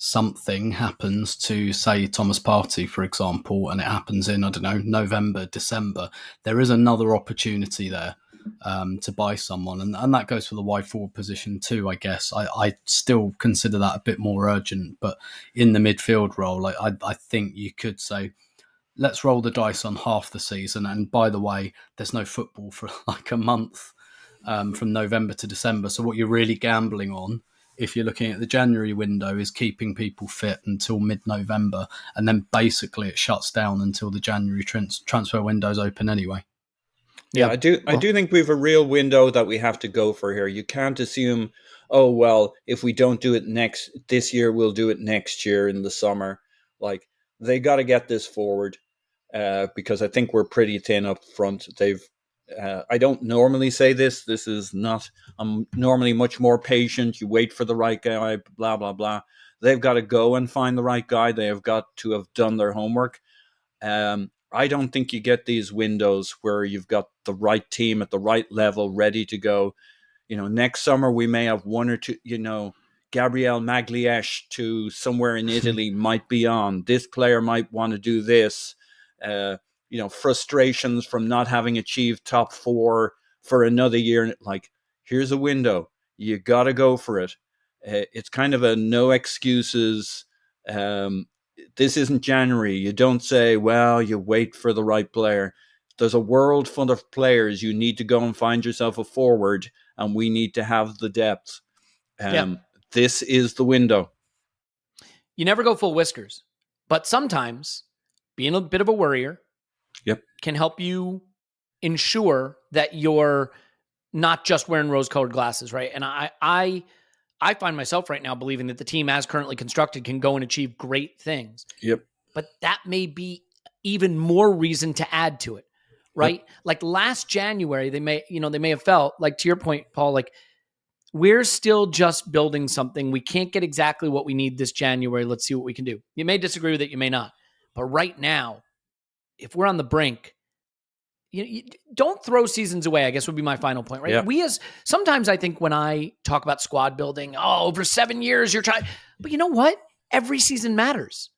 something happens to, say, Thomas Partey, for example, and it happens in, I don't know, November, December, there is another opportunity there to buy someone. And that goes for the wide forward position too, I guess. I still consider that a bit more urgent. But in the midfield role, I think you could say, let's roll the dice on half the season. And by the way, there's no football for like a month from November to December. So what you're really gambling on, if you're looking at the January window, is keeping people fit until mid-November, and then basically it shuts down until the January transfer window's open anyway. Yeah, I do think we have a real window that we have to go for here. You can't assume, oh, well, if we don't do it this year, we'll do it next year in the summer. Like, they got to get this forward because I think we're pretty thin up front. I don't normally say this. This is not, I'm normally much more patient. You wait for the right guy, blah, blah, blah. They've got to go and find the right guy. They have got to have done their homework. I don't think you get these windows where you've got the right team at the right level ready to go. Next summer we may have one or two, Gabriel Magliesh to somewhere in Italy might be on. This player might want to do this. Frustrations from not having achieved top 4 for another year. Like, here's a window. You got to go for it. It's kind of a no excuses. This isn't January. You don't say, well, you wait for the right player. there's a world full of players. You need to go and find yourself a forward, and we need to have the depth. This is the window. You never go full whiskers, but sometimes being a bit of a worrier can help you ensure that you're not just wearing rose-colored glasses, right? And I find myself right now believing that the team as currently constructed can go and achieve great things. But that may be even more reason to add to it, right? Like last January, they may have felt like, to your point, Paul, like we're still just building something. We can't get exactly what we need this January. Let's see what we can do. You may disagree with it, you may not. But right now, if we're on the brink, you don't throw seasons away, I guess would be my final point, right? Sometimes I think when I talk about squad building, over 7 years you're trying, but you know what? Every season matters.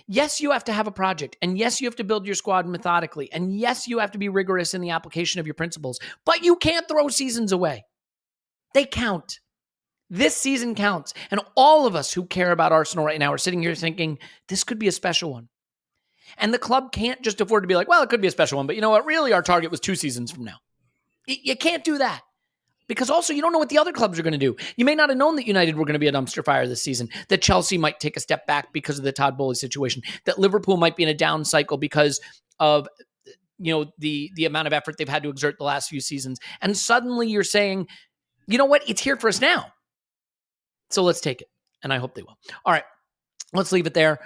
Yes, you have to have a project, and yes, you have to build your squad methodically, and yes, you have to be rigorous in the application of your principles, but you can't throw seasons away. They count. This season counts, and all of us who care about Arsenal right now are sitting here thinking, this could be a special one. And the club can't just afford to be like, well, it could be a special one, but you know what? Really, our target was 2 seasons from now. You can't do that. Because also, you don't know what the other clubs are going to do. You may not have known that United were going to be a dumpster fire this season, that Chelsea might take a step back because of the Todd Bowley situation, that Liverpool might be in a down cycle because of the amount of effort they've had to exert the last few seasons. And suddenly you're saying, you know what? It's here for us now. So let's take it. And I hope they will. All right. Let's leave it there.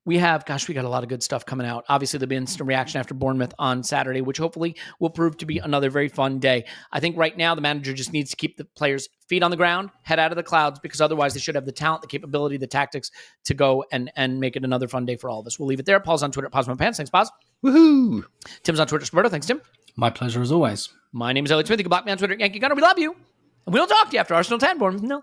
We got a lot of good stuff coming out. Obviously, there'll be instant reaction after Bournemouth on Saturday, which hopefully will prove to be another very fun day. I think right now the manager just needs to keep the players' feet on the ground, head out of the clouds, because otherwise they should have the talent, the capability, the tactics to go and make it another fun day for all of us. We'll leave it there. Paul's on Twitter at PausMyPants. Thanks, Paz. Woohoo! Tim's on Twitter, Sparta. Thanks, Tim. My pleasure as always. My name is Elliot Smith. You can block me on Twitter at Yankee Gunner. We love you. And we'll talk to you after Arsenal 10, Bournemouth 0.